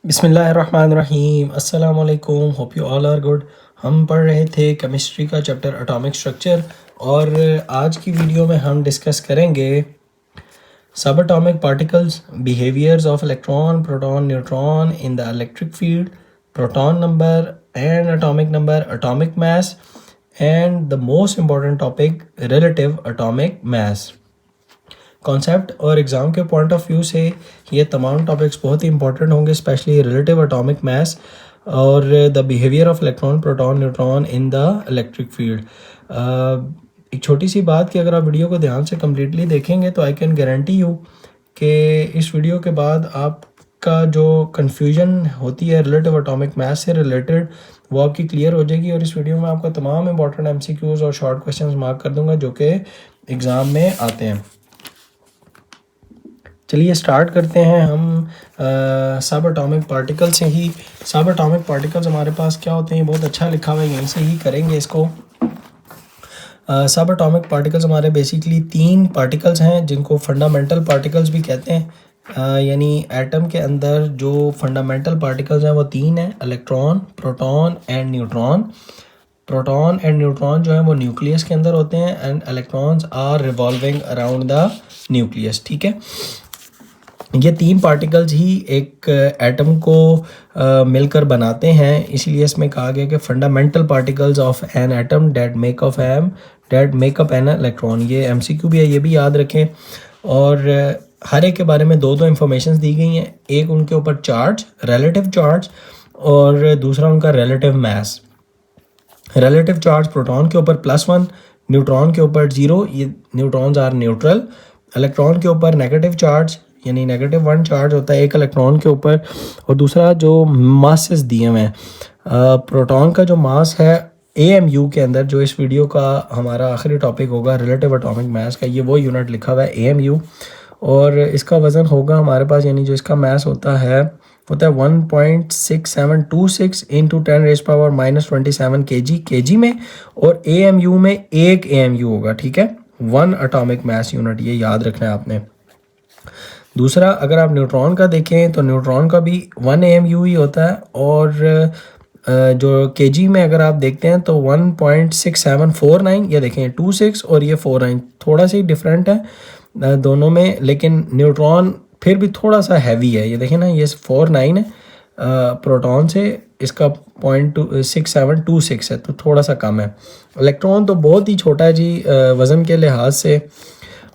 बिस्मिल्लाहिर्रहमानिर्रहीम अस्सलाम वालेकुम, hope you all are good. हम पढ़ रहे थे केमिस्ट्री का चैप्टर एटॉमिक स्ट्रक्चर और आज की वीडियो में हम डिस्कस करेंगे सब atomic particles, behaviours of electron, proton, neutron in the electric field, proton number and atomic number, atomic mass and the most important topic relative atomic mass. Concept और exam के point of view से ये तमाम topics बहुत ही important होंगे, specially relative atomic मास और the behaviour of electron, proton, neutron in the electric field. एक छोटी सी बात कि अगर आप वीडियो को ध्यान से कम्प्लीटली देखेंगे तो आई कैन गारंटी यू कि इस वीडियो के बाद आपका जो कन्फ्यूजन होती है रिलेटिव एटॉमिक मास से रिलेटेड वो आपकी क्लियर हो जाएगी। और इस वीडियो में आपका तमाम इंपॉर्टेंट MCQs और शॉर्ट क्वेश्चंस मार्क कर दूंगा जो कि एग्ज़ाम में आते हैं। चलिए स्टार्ट करते हैं हम सब एटॉमिक पार्टिकल से ही। सब एटॉमिक पार्टिकल्स हमारे पास क्या होते हैं, बहुत अच्छा लिखा हुआ है, यहीं से ही करेंगे इसको। सब एटॉमिक पार्टिकल्स हमारे बेसिकली तीन पार्टिकल्स हैं जिनको फंडामेंटल पार्टिकल्स भी कहते हैं। यानी एटम के अंदर जो फंडामेंटल पार्टिकल्स हैं वो तीन हैं, electron, proton and neutron. Proton and neutron जो है वो न्यूक्लियस के अंदर होते हैं and electrons are revolving around the nucleus. ठीक है, ये तीन पार्टिकल्स ही एक एटम को मिलकर बनाते हैं, इसलिए इसमें कहा गया कि fundamental particles of an atom that make up an electron. ये MCQ भी है, ये भी याद रखें। और हर एक के बारे में दो इंफॉर्मेशन दी गई हैं, एक उनके ऊपर चार्ज, रिलेटिव चार्ज, और दूसरा उनका relative mass. Relative charge proton के ऊपर +1, न्यूट्रॉन के ऊपर 0, ये न्यूट्रॉन्स आर न्यूट्रल। इलेक्ट्रॉन के ऊपर नेगेटिव चार्ज यानी -1 चार्ज होता है एक इलेक्ट्रॉन के ऊपर। और दूसरा जो मासेस दिए हुए हैं, प्रोटॉन का जो मास है AMU के अंदर, जो इस वीडियो का हमारा आखिरी टॉपिक होगा रिलेटिव एटॉमिक मास का, ये वो यूनिट लिखा हुआ है AMU। और इसका वज़न होगा हमारे पास, यानी जो इसका मास होता है 1.6726 इंटू 10⁻⁻27 kg में। और AMU में एक AMU होगा, ठीक है, 1 एटॉमिक मास यूनिट, ये याद रखना है आपने। दूसरा, अगर आप न्यूट्रॉन का देखें तो न्यूट्रॉन का भी 1 AMU ही होता है। और जो kg में अगर आप देखते हैं तो 1.6749, ये देखें 26 और ये 49, थोड़ा सा ही डिफरेंट है दोनों में, लेकिन न्यूट्रॉन फिर भी थोड़ा सा हैवी है। ये देखें ना, ये 49 है प्रोटॉन से, इसका 0.6726 है, तो थोड़ा सा कम है। इलेक्ट्रॉन तो बहुत ही छोटा है जी वज़न के लिहाज से,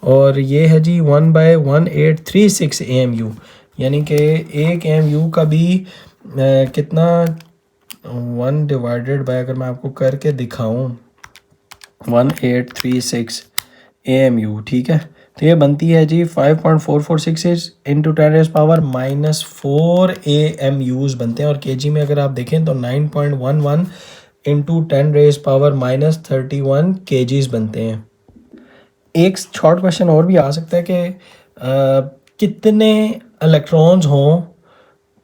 और ये है जी 1/1836 AMU, यानी कि एक AMU का भी कितना, 1 डिवाइडेड बाय, अगर मैं आपको करके दिखाऊं 1836 AMU, ठीक है, तो ये बनती है जी 5.4466 इंटू 10⁻⁻4 AMUs बनते हैं। और kg में अगर आप देखें तो 9.11 इंटू 10⁻31 kgs बनते हैं। एक शॉर्ट क्वेश्चन और भी आ सकता है कि कितने इलेक्ट्रॉन्स हों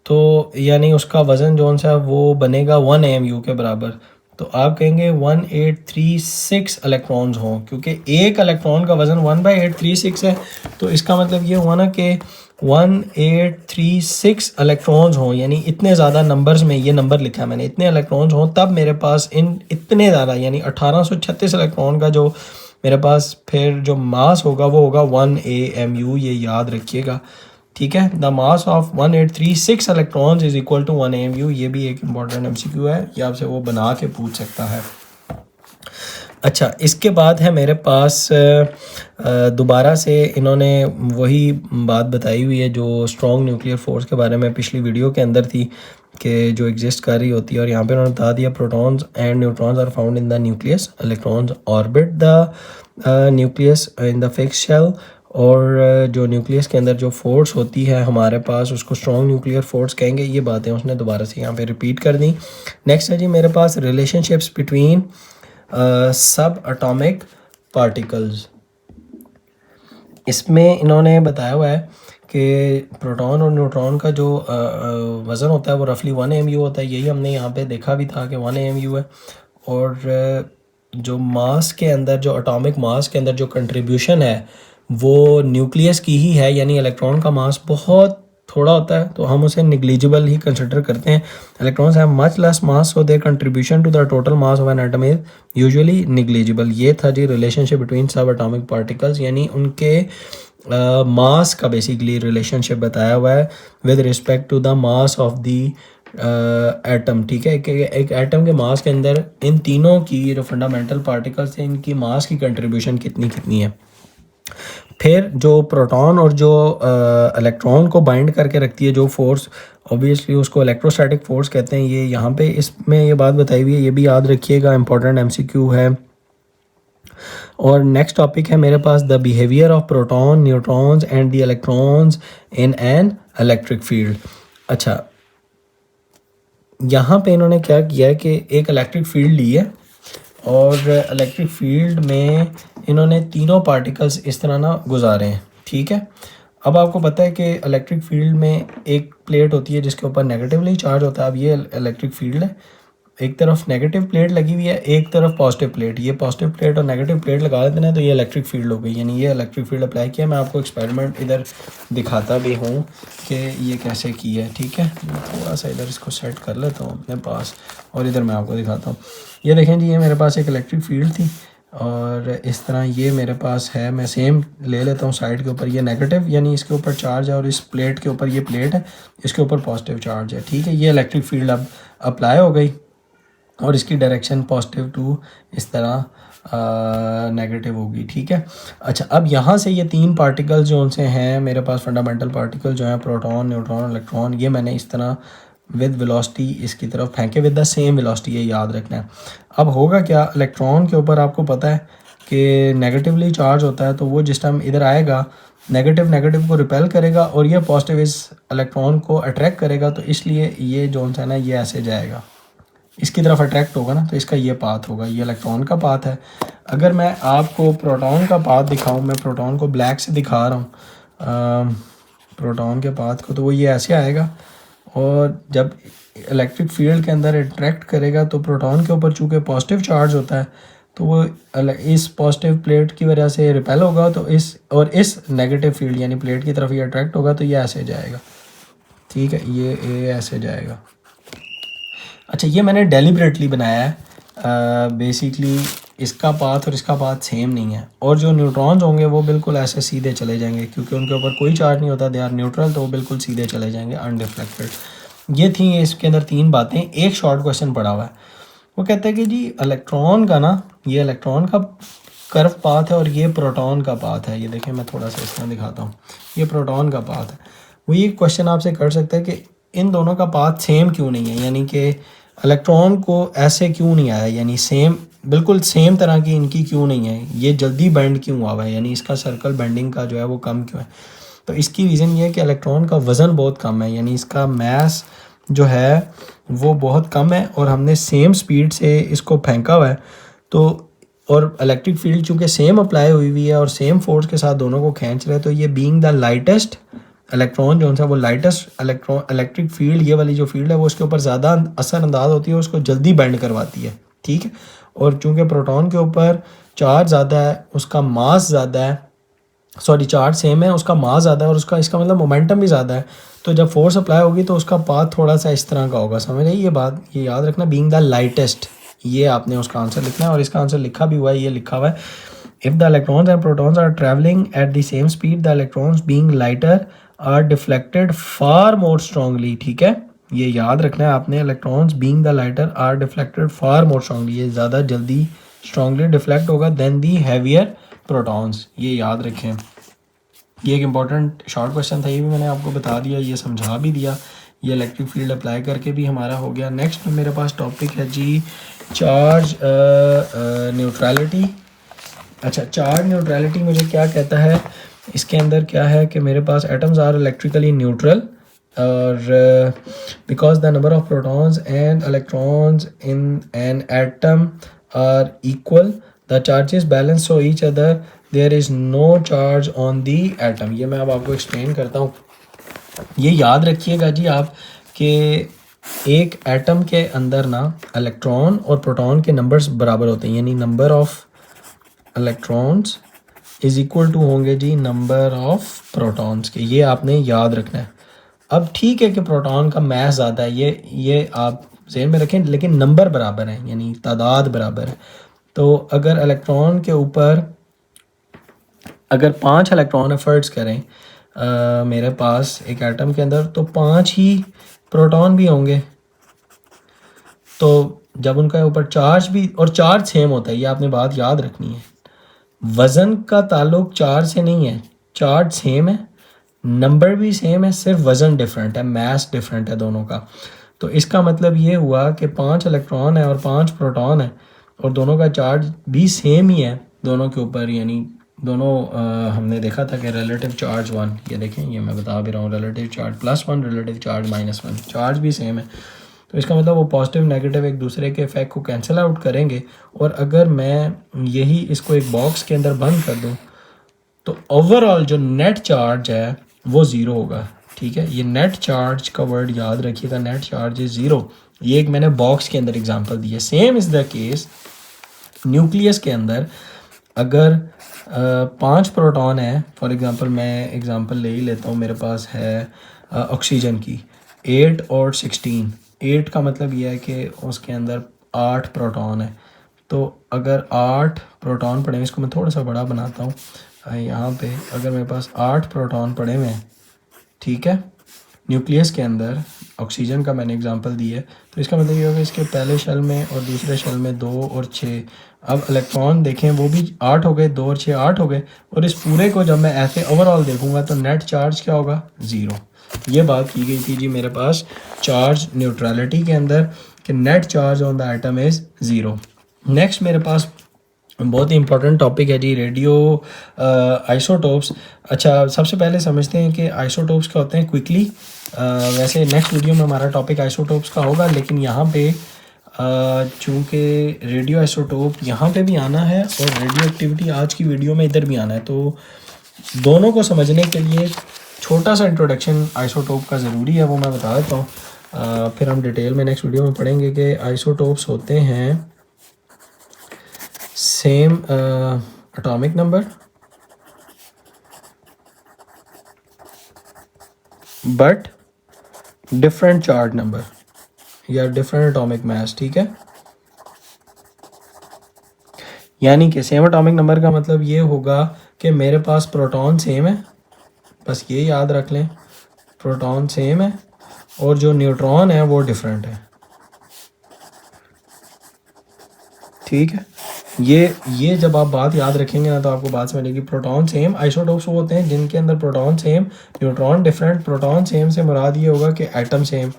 तो यानी उसका वज़न जो सा वो बनेगा 1 AMU के बराबर, तो आप कहेंगे 1836 इलेक्ट्रॉन्स हों, क्योंकि एक इलेक्ट्रॉन का वज़न 1/836 है। तो इसका मतलब ये हुआ ना कि 1836 इलेक्ट्रॉन्स हों, यानी इतने ज़्यादा नंबर्स में ये नंबर लिखा है मैंने, इतने इलेक्ट्रॉन्स हों तब मेरे पास इतने ज़्यादा, यानी 1836 इलेक्ट्रॉन का जो मेरे पास फिर जो मास होगा वो होगा 1 AMU, ये याद रखिएगा, ठीक है। The mass of 1836 electrons is equal to 1 AMU, ये भी एक इम्पॉर्टेंट MCQ है, ये आपसे वो बना के पूछ सकता है। अच्छा, इसके बाद है मेरे पास दोबारा से इन्होंने वही बात बताई हुई है जो स्ट्रॉन्ग न्यूक्लियर फोर्स के बारे में पिछली वीडियो के अंदर थी कि जो एग्जिस्ट कर रही होती है। और यहाँ पे उन्होंने बता दिया protons and neutrons are found in the nucleus, electrons orbit the nucleus in the fixed shell. और जो न्यूक्लियस के अंदर जो फोर्स होती है हमारे पास उसको स्ट्रॉन्ग न्यूक्लियर फोर्स कहेंगे। ये बातें उसने दोबारा से यहाँ पे रिपीट कर दी। नेक्स्ट है जी मेरे पास relationships between subatomic particles. इसमें इन्होंने बताया हुआ है कि प्रोटॉन और न्यूट्रॉन का जो वज़न होता है वो रफली 1 AMU होता है, यही हमने यहाँ पे देखा भी था कि 1 AMU है। और जो मास के अंदर, जो एटॉमिक मास के अंदर जो कंट्रीब्यूशन है वो न्यूक्लियस की ही है, यानी इलेक्ट्रॉन का मास बहुत थोड़ा होता है तो हम उसे निग्लिजिबल ही कंसिडर करते हैं। Electrons have much less mass so their contribution to the total mass of an atom is usually negligible. ये था जी relationship between subatomic particles, यानी उनके मास का बेसिकली रिलेशनशिप बताया हुआ है with respect to the mass of the atom. ठीक है, कि एक एटम के मास के अंदर इन तीनों की जो फंडामेंटल पार्टिकल्स हैं इनकी मास की कंट्रीब्यूशन कितनी कितनी है। फिर जो प्रोटॉन और जो इलेक्ट्रॉन को बाइंड करके रखती है जो फोर्स, ऑब्वियसली उसको इलेक्ट्रोस्टैटिक फोर्स कहते हैं। ये यहाँ पे इसमें ये बात बताई हुई है, ये भी याद रखिएगा, इंपॉर्टेंट एमसीक्यू है। और नेक्स्ट टॉपिक है मेरे पास the behaviour of proton, neutrons and the electrons in an electric field. अच्छा, यहाँ पे इन्होंने क्या किया है कि एक इलेक्ट्रिक फील्ड ली है और इलेक्ट्रिक फील्ड में इन्होंने तीनों पार्टिकल्स इस तरह ना गुजारे हैं। ठीक है, अब आपको पता है कि इलेक्ट्रिक फील्ड में एक प्लेट होती है जिसके ऊपर नेगेटिवली चार्ज होता है। अब ये इलेक्ट्रिक फील्ड है, एक तरफ नेगेटिव प्लेट लगी हुई है, एक तरफ पॉजिटिव प्लेट। ये पॉजिटिव प्लेट और नेगेटिव प्लेट लगा देते हैं तो ये इलेक्ट्रिक फील्ड हो गई, यानी ये इलेक्ट्रिक फील्ड अप्लाई किया। मैं आपको एक्सपेरिमेंट इधर दिखाता भी हूँ कि ये कैसे की है। ठीक है, थोड़ा सा इधर इसको सेट कर लेता हूँ अपने पास और इधर मैं आपको दिखाता हूँ। ये देखें जी, ये मेरे पास एक इलेक्ट्रिक फील्ड थी और इस तरह ये मेरे पास है। मैं सेम ले लेता हूँ साइड के ऊपर, ये नेगेटिव यानी इसके ऊपर चार्ज है और इस प्लेट के ऊपर, ये प्लेट है, इसके ऊपर पॉजिटिव चार्ज है। ठीक है, ये इलेक्ट्रिक फील्ड अब अप्लाई हो गई और इसकी डायरेक्शन पॉजिटिव टू इस तरह नेगेटिव होगी। ठीक है, अच्छा, अब यहाँ से ये तीन पार्टिकल्स जो उनसे हैं मेरे पास, फंडामेंटल पार्टिकल जो हैं प्रोटॉन, न्यूट्रॉन, इलेक्ट्रॉन, ये मैंने इस तरह विद वेलोसिटी इसकी तरफ फेंके, विद द सेम वेलोसिटी, ये याद रखना है। अब होगा क्या, इलेक्ट्रॉन के ऊपर आपको पता है कि नेगेटिवली चार्ज होता है, तो वो जिस टाइम इधर आएगा नेगेटिव नेगेटिव को रिपेल करेगा और ये पॉजिटिव इस इलेक्ट्रॉन को अट्रैक्ट करेगा, तो इसलिए ये जो है ना ये ऐसे जाएगा, इसकी तरफ अट्रैक्ट होगा ना, तो इसका ये पाथ होगा, ये इलेक्ट्रॉन का पाथ है। अगर मैं आपको प्रोटॉन का पाथ दिखाऊं, मैं प्रोटॉन को ब्लैक से दिखा रहा हूँ प्रोटॉन के पाथ को, तो वो ये ऐसे आएगा और जब इलेक्ट्रिक फील्ड के अंदर अट्रैक्ट करेगा तो प्रोटॉन के ऊपर चूँकि पॉजिटिव चार्ज होता है तो वो इस पॉजिटिव प्लेट की वजह से रिपेल होगा, तो इस नेगेटिव फील्ड यानी प्लेट की तरफ ये अट्रैक्ट होगा, तो ये ऐसे जाएगा। ठीक है, ये ऐसे जाएगा। अच्छा, ये मैंने डेलिबरेटली बनाया है, बेसिकली इसका पाथ और इसका पाथ सेम नहीं है, और जो न्यूट्रॉन्स होंगे वो बिल्कुल ऐसे सीधे चले जाएंगे क्योंकि उनके ऊपर कोई चार्ज नहीं होता, दे आर न्यूट्रल, तो वो बिल्कुल सीधे चले जाएंगे अनडिफ्लेक्टेड। ये थी इसके अंदर तीन बातें। एक शॉर्ट क्वेश्चन पड़ा हुआ है, वो कहता है कि जी इलेक्ट्रॉन का ना, ये इलेक्ट्रॉन का कर्व पाथ है और ये प्रोटॉन का पाथ है। ये देखें, मैं थोड़ा सा इसमें दिखाता हूँ, ये प्रोटॉन का पाथ है। वो ये क्वेश्चन आपसे कर सकता है कि इन दोनों का पाथ सेम क्यों नहीं है, यानी कि इलेक्ट्रॉन को ऐसे क्यों नहीं आया, यानी सेम बिल्कुल सेम तरह की इनकी क्यों नहीं है, ये जल्दी बेंड क्यों हुआ है, यानी इसका सर्कल बेंडिंग का जो है वो कम क्यों है। तो इसकी रीज़न ये है कि इलेक्ट्रॉन का वज़न बहुत कम है, यानी इसका मास जो है वो बहुत कम है और हमने सेम स्पीड से इसको फेंका हुआ है, तो और इलेक्ट्रिक फील्ड चूँकि सेम अप्लाई हुई हुई है और सेम फोर्स के साथ दोनों को खींच रहे हैं, तो ये बीइंग द लाइटेस्ट इलेक्ट्रॉन जो है वो लाइटेस्ट इलेक्ट्रिक फील्ड, ये वाली जो फील्ड है वो उसके ऊपर ज़्यादा असरअंदाज होती है, उसको जल्दी बेंड करवाती है। ठीक है, और चूँकि प्रोटॉन के ऊपर चार्ज ज़्यादा है, उसका मास ज़्यादा है, सॉरी चार्ज सेम है, उसका मास ज़्यादा है और उसका इसका मतलब मोमेंटम भी ज़्यादा है, तो जब फोर्स अप्लाई होगी तो उसका पाथ थोड़ा सा इस तरह का होगा। समझ रही ये बात, ये याद रखना, बीइंग द लाइटेस्ट, ये आपने उसका आंसर लिखना है और इसका आंसर लिखा भी हुआ है, ये लिखा हुआ है, if the electrons and protons are travelling at the same speed the electrons being lighter are deflected far more strongly. ठीक है, ये याद रखना है आपने, electrons being the lighter are deflected far more strongly, ये ज़्यादा जल्दी स्ट्रांगली डिफ्लेक्ट होगा देन दी हैवियर प्रोटॉन्स, ये याद रखें। ये एक इंपॉर्टेंट शॉर्ट क्वेश्चन था, ये भी मैंने आपको बता दिया, ये समझा भी दिया, ये इलेक्ट्रिक फील्ड अप्लाई करके भी हमारा हो गया। नेक्स्ट मेरे पास टॉपिक है जी चार्ज न्यूट्रलिटी। अच्छा, चार्ज न्यूट्रलिटी मुझे क्या कहता है, इसके अंदर क्या है कि मेरे पास एटम्स आर इलेक्ट्रिकली न्यूट्रल और because the number of protons and electrons in an atom are equal the charges balance so each other there is no charge on the atom. ये मैं अब आपको एक्सप्लेन करता हूँ। ये याद रखिएगा जी आप कि एक एटम के अंदर ना इलेक्ट्रॉन और प्रोटॉन के नंबर्स बराबर होते हैं, यानी number of electrons is equal to होंगे जी नंबर ऑफ प्रोटॉन्स के, ये आपने याद रखना है। अब ठीक है कि प्रोटॉन का मास ज़्यादा है, ये आप ज़हन में रखें, लेकिन नंबर बराबर है, यानी तादाद बराबर है। तो अगर इलेक्ट्रॉन के ऊपर अगर 5 इलेक्ट्रॉन एफर्ट्स करें मेरे पास एक एटम के अंदर, तो 5 ही प्रोटॉन भी होंगे। तो जब उनका ऊपर चार्ज भी, और चार्ज सेम होता है, ये आपने बात याद रखनी है। वज़न का ताल्लुक चार्ज से नहीं है, चार्ज सेम है, नंबर भी सेम है, सिर्फ वज़न डिफरेंट है, मास डिफरेंट है दोनों का। तो इसका मतलब ये हुआ कि 5 इलेक्ट्रॉन है और 5 प्रोटॉन है, और दोनों का चार्ज भी सेम ही है दोनों के ऊपर, यानी दोनों हमने देखा था कि रिलेटिव चार्ज 1, ये देखें, ये मैं बता भी रहा हूँ, relative charge +1, relative charge -1, charge भी सेम है। तो इसका मतलब वो पॉजिटिव नेगेटिव एक दूसरे के इफेक्ट को कैंसिल आउट करेंगे। और अगर मैं यही इसको एक बॉक्स के अंदर बंद कर दूँ, तो ओवरऑल जो नेट चार्ज है वो ज़ीरो होगा। ठीक है, ये नेट चार्ज का वर्ड याद रखिएगा, नेट चार्ज इज़ ज़ीरो। ये एक मैंने बॉक्स के अंदर एग्जांपल दी है। Same is the case nucleus के अंदर, अगर 5 प्रोटॉन है, फॉर एग्जांपल मैं एग्जांपल ले ही लेता हूँ, मेरे पास है ऑक्सीजन की 8 और 16। 8 का मतलब यह है कि उसके अंदर 8 प्रोटॉन है। तो अगर 8 प्रोटॉन पड़े हुए, इसको मैं थोड़ा सा बड़ा बनाता हूँ, यहाँ पे अगर मेरे पास 8 प्रोटॉन पड़े हुए हैं, ठीक है, न्यूक्लियस के अंदर, ऑक्सीजन का मैंने एग्जांपल दी है, तो इसका मतलब ये होगा इसके पहले शेल में और दूसरे शेल में 2 और 6। अब इलेक्ट्रॉन देखें, वो भी 8 हो गए, 2 और 6 8 हो गए, और इस पूरे को जब मैं ऐसे ओवरऑल देखूंगा तो नेट चार्ज क्या होगा, 0। ये बात की गई थी जी मेरे पास चार्ज न्यूट्रलिटी के अंदर कि net charge on the item is 0। Next मेरे पास बहुत ही इंपॉर्टेंट टॉपिक है जी, रेडियो आइसोटोप्स। अच्छा, सबसे पहले समझते हैं कि आइसोटोप्स क्या होते हैं क्विकली। वैसे नेक्स्ट वीडियो में हमारा टॉपिक आइसोटोप्स का होगा, लेकिन यहाँ पे चूँकि रेडियो आइसोटोप यहाँ पे भी आना है और रेडियो एक्टिविटी आज की वीडियो में इधर भी आना है, तो दोनों को समझने के लिए छोटा सा इंट्रोडक्शन आइसोटोप का ज़रूरी है, वो मैं बता देता हूँ। फिर हम डिटेल में नेक्स्ट वीडियो में पढ़ेंगे कि आइसोटोप्स होते हैं same atomic number but different charge number या डिफरेंट एटॉमिक मास। ठीक है, यानी कि सेम एटॉमिक नंबर का मतलब ये होगा कि मेरे पास प्रोटॉन सेम है, बस ये याद रख लें, प्रोटॉन सेम है और जो न्यूट्रॉन है वो डिफरेंट है। ठीक है, ये जब आप बात याद रखेंगे ना तो आपको बात समझेगी। प्रोटॉन सेम, आइसोटोप्स वो होते हैं जिनके अंदर proton same, neutron different. Proton same से मुराद ये होगा कि एटम सेम।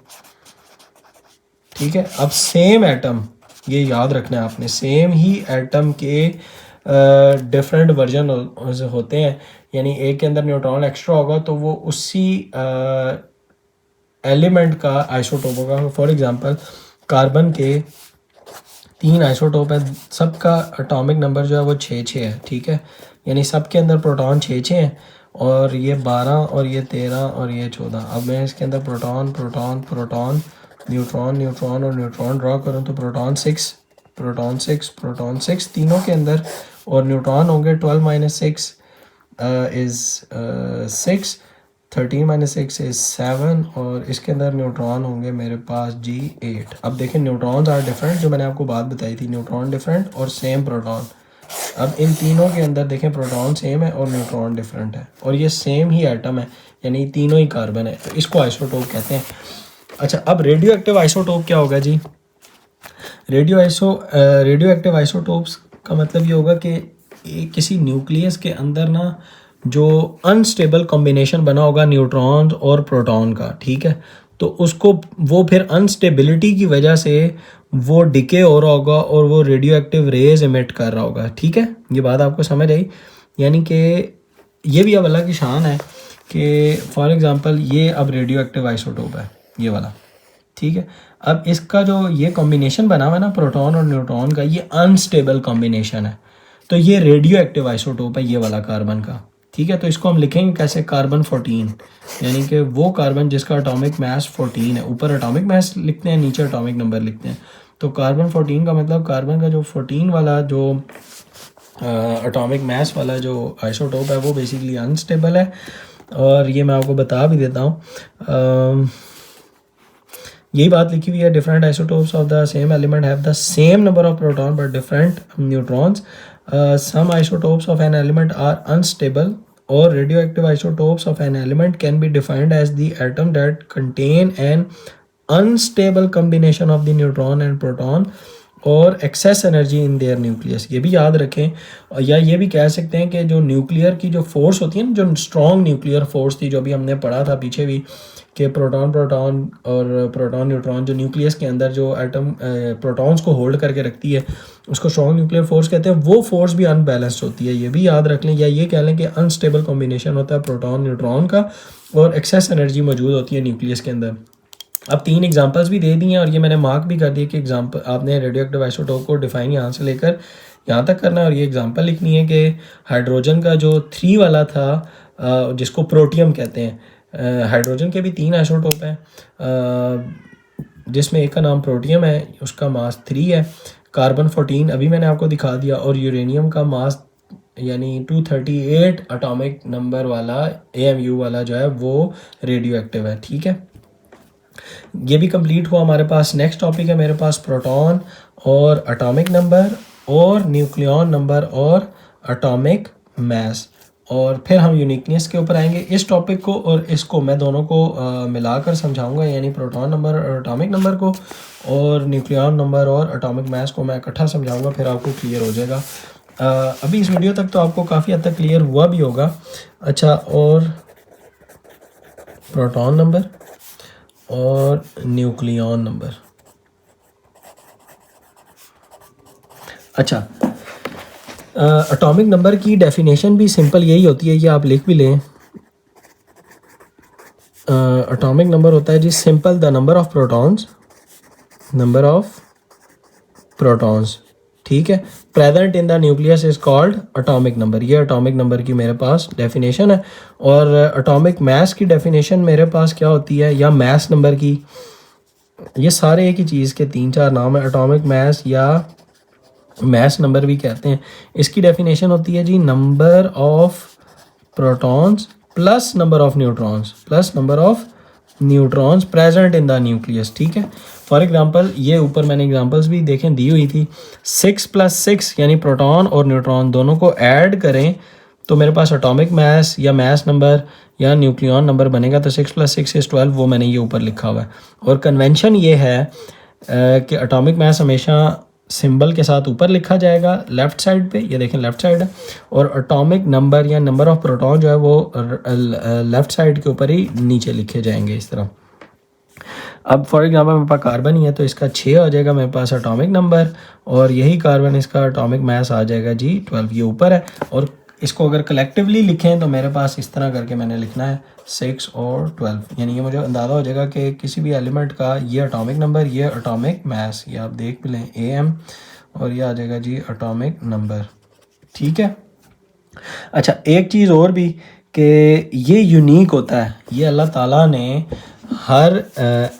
ठीक है, अब सेम एटम, ये याद रखना है आपने, सेम ही एटम के डिफरेंट वर्जन होते हैं, यानी एक के अंदर न्यूट्रॉन एक्स्ट्रा होगा तो वो उसी एलिमेंट का आइसोटोप होगा। फॉर एग्जांपल कार्बन के 3 आइसोटोप है, सबका एटॉमिक नंबर जो है वो 6 है। ठीक है, यानी सब के अंदर प्रोटॉन 6 हैं, और ये 12 और ये 13 और ये 14। अब मैं इसके अंदर proton proton proton neutron neutron और न्यूट्रॉन ड्रॉ करूँ तो प्रोटॉन 6 प्रोटॉन 6 प्रोटॉन 6 तीनों के अंदर, और न्यूट्रॉन होंगे 12 - 6 इज़ 6, 13 - 6 इज़ 7, और इसके अंदर न्यूट्रॉन होंगे मेरे पास जी 8। अब देखें न्यूट्रॉन्स आर डिफरेंट, जो मैंने आपको बात बताई थी, न्यूट्रॉन डिफरेंट और सेम प्रोटॉन। अब इन तीनों के अंदर देखें प्रोटॉन सेम है और न्यूट्रॉन डिफरेंट है, और ये सेम ही एटम है, यानी तीनों ही कार्बन है, तो इसको आइसोटोप कहते हैं। अच्छा, अब रेडियो एक्टिव आइसोटोप क्या होगा जी? रेडियो एक्टिव आइसोटोप्स का मतलब ये होगा कि किसी न्यूक्लियस के अंदर ना जो अनस्टेबल कॉम्बिनेशन बना होगा न्यूट्रॉन और प्रोटॉन का, ठीक है, तो उसको वो फिर अनस्टेबिलिटी की वजह से वो डिके हो रहा होगा और वो रेडियो एक्टिव रेज इमिट कर रहा होगा। ठीक है, ये बात आपको समझ आई? यानी कि ये भी अब अल्लाह की शान है कि फॉर एग्ज़ाम्पल ये अब रेडियो एक्टिव आइसोटोप है, ये वाला। ठीक है, अब इसका जो ये कॉम्बिनेशन बना हुआ है ना प्रोटॉन और न्यूट्रॉन का, ये अनस्टेबल कॉम्बिनेशन है, तो ये रेडियो एक्टिव आइसोटोप है ये वाला कार्बन का। ठीक है, तो इसको हम लिखेंगे कैसे, कार्बन 14, यानी कि वो कार्बन जिसका एटॉमिक मास 14 है। ऊपर एटॉमिक मास लिखते हैं, नीचे एटॉमिक नंबर लिखते हैं, तो कार्बन 14 का मतलब कार्बन का जो 14 वाला जो एटॉमिक मास वाला जो आइसोटोप है वो बेसिकली अनस्टेबल है। और ये मैं आपको बता भी देता हूँ। यही बात लिखी हुई है, different isotopes of the same element have the same number of proton but different neutrons. Some isotopes of an element are unstable, or radioactive isotopes of an element can be defined as the atom that contain an unstable combination of the neutron and proton और excess energy in their nucleus. ये भी याद रखें. या ये भी कह सकते हैं कि जो न्यूक्लियर की जो फोर्स होती है ना, जो स्ट्रॉन्ग न्यूक्लियर फोर्स थी, जो भी हमने पढ़ा था पीछे भी, कि प्रोटॉन और प्रोटॉन न्यूट्रॉन जो न्यूक्लियस के अंदर जो एटम प्रोटॉन्स को होल्ड करके रखती है, उसको स्ट्रॉन्ग न्यूक्लियर फोर्स कहते हैं. वो फोर्स भी अनबैलेंस्ड होती है, ये भी याद रख लें. या ये कह लें कि अनस्टेबल कॉम्बिनेशन होता है प्रोटॉन न्यूट्रॉन का, और एक्सेस एनर्जी मौजूद होती है न्यूक्लियस के अंदर. अब 3 एग्जांपल्स भी दे दी हैं, और ये मैंने मार्क भी कर दिया कि एग्जांपल आपने रेडियोएक्टिव आइसोटोप को डिफाइन यहाँ से लेकर यहाँ तक करना है. और ये एग्जांपल लिखनी है कि हाइड्रोजन का जो 3 वाला था, जिसको प्रोटियम कहते हैं. हाइड्रोजन के भी 3 आइसोटोप हैं, जिसमें एक का नाम प्रोटियम है, उसका मास 3 है. कार्बन 14 अभी मैंने आपको दिखा दिया. और यूरेनियम का मास यानी 238 एटॉमिक नंबर वाला AMU वाला जो है वो रेडियो एक्टिव है. ठीक है, ये भी कंप्लीट हुआ हमारे पास. नेक्स्ट टॉपिक है मेरे पास प्रोटॉन और एटॉमिक नंबर और न्यूक्लियॉन नंबर और एटॉमिक मास. और फिर हम यूनिकनेस के ऊपर आएंगे. इस टॉपिक को और इसको मैं दोनों को मिलाकर समझाऊंगा, यानी प्रोटॉन नंबर और एटॉमिक नंबर को, और न्यूक्लियॉन नंबर और एटॉमिक मास को मैं इकट्ठा समझाऊंगा, फिर आपको क्लियर हो जाएगा. अभी इस वीडियो तक तो आपको काफ़ी हद तक क्लियर हुआ भी होगा. अच्छा, और प्रोटॉन नंबर और न्यूक्लियॉन नंबर. अच्छा, एटॉमिक नंबर की डेफिनेशन भी सिंपल यही होती है, ये आप लिख भी लें. एटॉमिक नंबर होता है जी simple the number of protons. ठीक है, present in the nucleus is called atomic number. ये एटॉमिक नंबर की मेरे पास डेफिनेशन है. और एटॉमिक मास की डेफिनेशन मेरे पास क्या होती है, या मास नंबर की, ये सारे एक ही चीज़ के 3-4 नाम है. एटॉमिक मास या मास नंबर भी कहते हैं. इसकी डेफिनेशन होती है जी number of protons plus number of neutrons present in the nucleus. ठीक है, फॉर एग्जांपल ये ऊपर मैंने एग्जांपल्स भी देखें दी हुई थी. 6 + 6 यानी प्रोटॉन और न्यूट्रॉन दोनों को ऐड करें तो मेरे पास एटॉमिक मास या मास नंबर या न्यूक्लियॉन नंबर बनेगा. तो 6 + 6 = 12, वो मैंने ये ऊपर लिखा हुआ है. और कन्वेंशन ये है कि एटॉमिक मास हमेशा सिंबल के साथ ऊपर लिखा जाएगा लेफ़्ट साइड पे, ये देखें लेफ़्ट साइड है. और एटॉमिक नंबर या नंबर ऑफ प्रोटॉन जो है वो लेफ़्ट साइड के ऊपर ही नीचे लिखे जाएंगे इस तरह. अब फॉर एग्जांपल मेरे पास कार्बन ही है तो इसका 6 आ जाएगा मेरे पास एटॉमिक नंबर, और यही कार्बन इसका एटॉमिक मास आ जाएगा जी 12, ये ऊपर है. और इसको अगर कलेक्टिवली लिखें तो मेरे पास इस तरह करके मैंने लिखना है 6 और 12, यानी ये मुझे अंदाज़ा हो जाएगा कि किसी भी एलिमेंट का ये एटॉमिक नंबर, ये एटॉमिक मास, ये आप देख भी लें AM, और ये आ जाएगा जी एटॉमिक नंबर. ठीक है. अच्छा, एक चीज़ और भी कि ये यूनिक होता है, ये अल्लाह ताला ने हर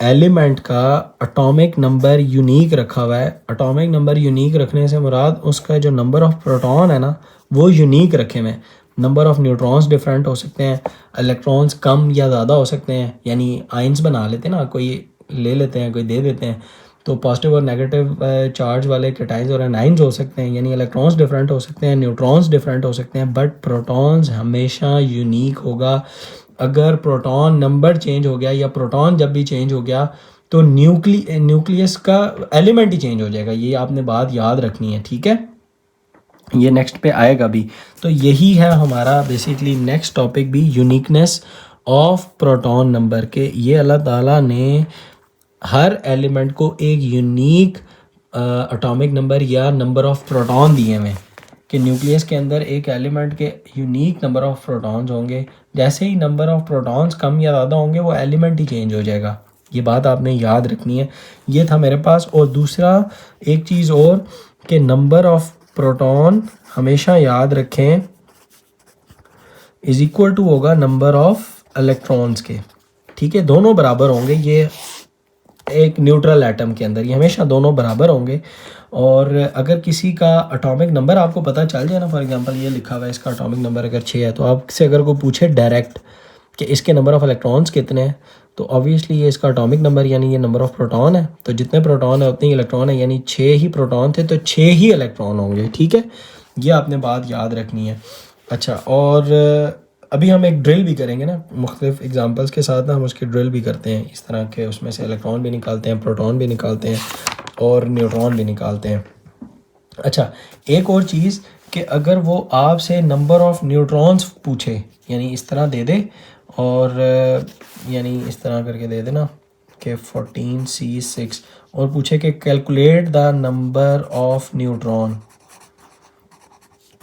एलिमेंट का एटॉमिक नंबर यूनिक रखा हुआ है. एटॉमिक नंबर यूनिक रखने से मुराद उसका जो नंबर ऑफ प्रोटॉन है ना वो यूनिक रखे हुए. नंबर ऑफ न्यूट्रॉन्स डिफरेंट हो सकते हैं, इलेक्ट्रॉन्स कम या ज़्यादा हो सकते हैं, यानी आइंस बना लेते हैं ना, कोई ले लेते हैं कोई दे देते हैं. तो पॉजिटिव और नेगेटिव चार्ज वाले कैटाइंस और एनाइंस हो सकते हैं, यानी इलेक्ट्रॉन्स डिफरेंट हो सकते हैं, न्यूट्रॉन्स डिफरेंट हो सकते हैं, बट प्रोटॉन्स हमेशा यूनिक होगा. अगर प्रोटॉन नंबर चेंज हो गया या प्रोटॉन जब भी चेंज हो गया तो न्यूक्लियस का एलिमेंट ही चेंज हो जाएगा. ये आपने बात याद रखनी है. ठीक है, ये नेक्स्ट पे आएगा भी. तो यही है हमारा बेसिकली नेक्स्ट टॉपिक भी, यूनिकनेस ऑफ प्रोटॉन नंबर के. ये अल्लाह ताला ने हर एलिमेंट को एक यूनिक एटॉमिक नंबर या नंबर ऑफ प्रोटॉन दिए हुए हैं कि न्यूक्लियस के अंदर एक एलिमेंट के यूनिक नंबर ऑफ प्रोटॉन्स होंगे. जैसे ही नंबर ऑफ प्रोटॉन्स कम या ज़्यादा होंगे वो एलिमेंट ही चेंज हो जाएगा. ये बात आपने याद रखनी है. ये था मेरे पास. और दूसरा एक चीज़ और कि नंबर ऑफ प्रोटॉन हमेशा याद रखें = होगा नंबर ऑफ इलेक्ट्रॉन्स के. ठीक है, दोनों बराबर होंगे. ये एक न्यूट्रल एटम के अंदर ये हमेशा दोनों बराबर होंगे. और अगर किसी का एटॉमिक नंबर आपको पता चल जाए ना, फॉर एग्जांपल ये लिखा हुआ है इसका एटॉमिक नंबर अगर 6 है, तो आपसे अगर कोई पूछे डायरेक्ट कि इसके नंबर ऑफ़ इलेक्ट्रॉन्स कितने हैं, तो ऑब्वियसली ये इसका एटॉमिक नंबर यानी ये नंबर ऑफ़ प्रोटॉन है, तो जितने प्रोटॉन है उतने ही इलेक्ट्रॉन है, यानी 6 ही प्रोटॉन थे तो 6 ही इलेक्ट्रॉन होंगे। ठीक है, ये आपने बात याद रखनी है। अच्छा, और अभी हम एक ड्रिल भी करेंगे ना, मुख्तलिफ एग्जांपल्स के साथ ना हम उसकी ड्रिल भी करते हैं इस तरह के, उसमें से इलेक्ट्रॉन भी निकालते हैं, प्रोटॉन भी निकालते हैं और न्यूट्रॉन भी निकालते हैं। अच्छा, एक और चीज़ कि अगर वो आपसे नंबर ऑफ़ न्यूट्रॉन्स पूछे, यानी इस तरह दे दे और यानी इस तरह करके दे दे ना कि 14C6 और पूछे कि calculate the number of neutron,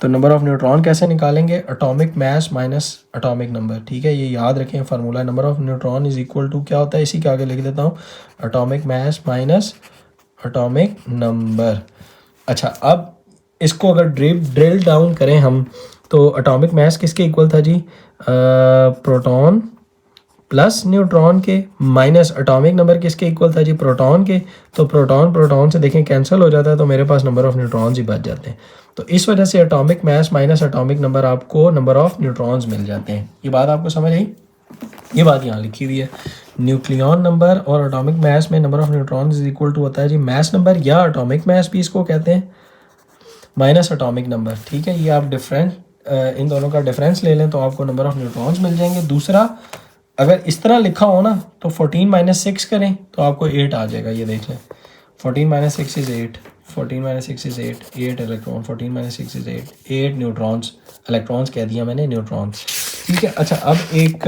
तो नंबर ऑफ़ न्यूट्रॉन कैसे निकालेंगे? Atomic mass minus atomic number. ठीक है, ये याद रखें formula, number of neutron is equal to क्या होता है, इसी के आगे लिख देता हूँ, atomic mass minus atomic number. अच्छा, अब इसको अगर ड्रिल डाउन करें हम, तो एटॉमिक मास किसके इक्वल था जी? प्रोटॉन प्लस न्यूट्रॉन के, माइनस एटॉमिक नंबर किसके इक्वल था जी? प्रोटॉन के। तो प्रोटॉन प्रोटॉन से देखें कैंसिल हो जाता है, तो मेरे पास नंबर ऑफ़ न्यूट्रॉन्स ही बच जाते हैं। तो इस वजह से atomic mass minus atomic number आपको नंबर ऑफ़ न्यूट्रॉन्स मिल जाते हैं। ये बात आपको समझ आई? ये बात यहाँ लिखी हुई है, न्यूक्लियन नंबर और एटॉमिक मास में number of neutron is equal to होता है जी मास नंबर, या एटॉमिक मास भी इसको कहते हैं, माइनस एटॉमिक नंबर। ठीक है, ये आप डिफरेंस इन दोनों का डिफरेंस ले लें तो आपको नंबर ऑफ़ न्यूट्रॉन्स मिल जाएंगे। दूसरा, अगर इस तरह लिखा हो ना तो 14 माइनस 6 करें तो आपको 8 आ जाएगा। ये देख लें, 14 minus 6 is 8, 14 minus 6 is 8 electron, 14 minus 6 is 8 neutrons, electrons कह दिया मैंने, न्यूट्रॉन्स। ठीक है, अच्छा, अब एक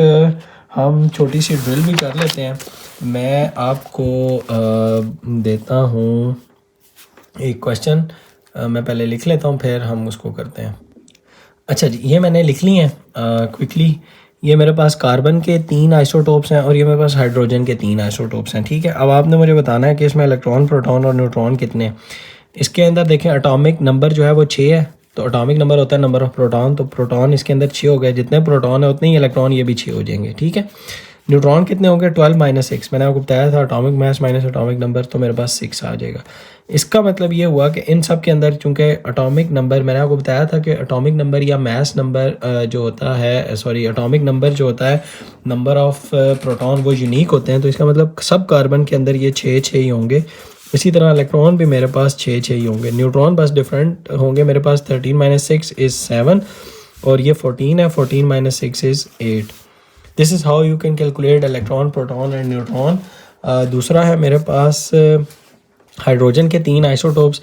हम छोटी सी ड्रिल भी कर लेते हैं। मैं आपको देता हूँ एक क्वेश्चन, मैं पहले लिख लेता हूँ फिर हम उसको करते हैं। अच्छा जी, ये मैंने लिख ली हैं क्विकली। ये मेरे पास कार्बन के 3 आइसोटोप्स हैं और ये मेरे पास हाइड्रोजन के 3 आइसोटोप्स हैं। ठीक है, अब आपने मुझे बताना है कि इसमें इलेक्ट्रॉन, प्रोटॉन और न्यूट्रॉन कितने हैं। इसके अंदर देखें एटॉमिक नंबर जो है वो 6 है, तो एटॉमिक नंबर होता है नंबर ऑफ़ प्रोटॉन, तो प्रोटॉन इसके अंदर 6 हो गए, जितने प्रोटॉन है उतने ही इलेक्ट्रॉन ये भी 6 हो जाएंगे। ठीक है, न्यूट्रॉन कितने होंगे? 12 माइनस 6, मैंने आपको बताया था atomic mass minus atomic number, तो मेरे पास 6 आ जाएगा। इसका मतलब ये हुआ कि इन सब के अंदर चूंकि एटॉमिक नंबर, मैंने आपको बताया था कि एटॉमिक नंबर या मास नंबर जो होता है, सॉरी एटॉमिक नंबर जो होता है, नंबर ऑफ़ प्रोटॉन वो यूनिक होते हैं, तो इसका मतलब सब कार्बन के अंदर ये 6 ही होंगे। इसी तरह इलेक्ट्रॉन भी मेरे पास 6 ही होंगे। न्यूट्रॉन बस डिफरेंट होंगे, मेरे पास 13 माइनस 6 इज़ 7 और ये 14 है, 14 minus 6 is 8। This is how you can calculate electron, proton and neutron. दूसरा है मेरे पास हाइड्रोजन के 3 आइसोटोप्स।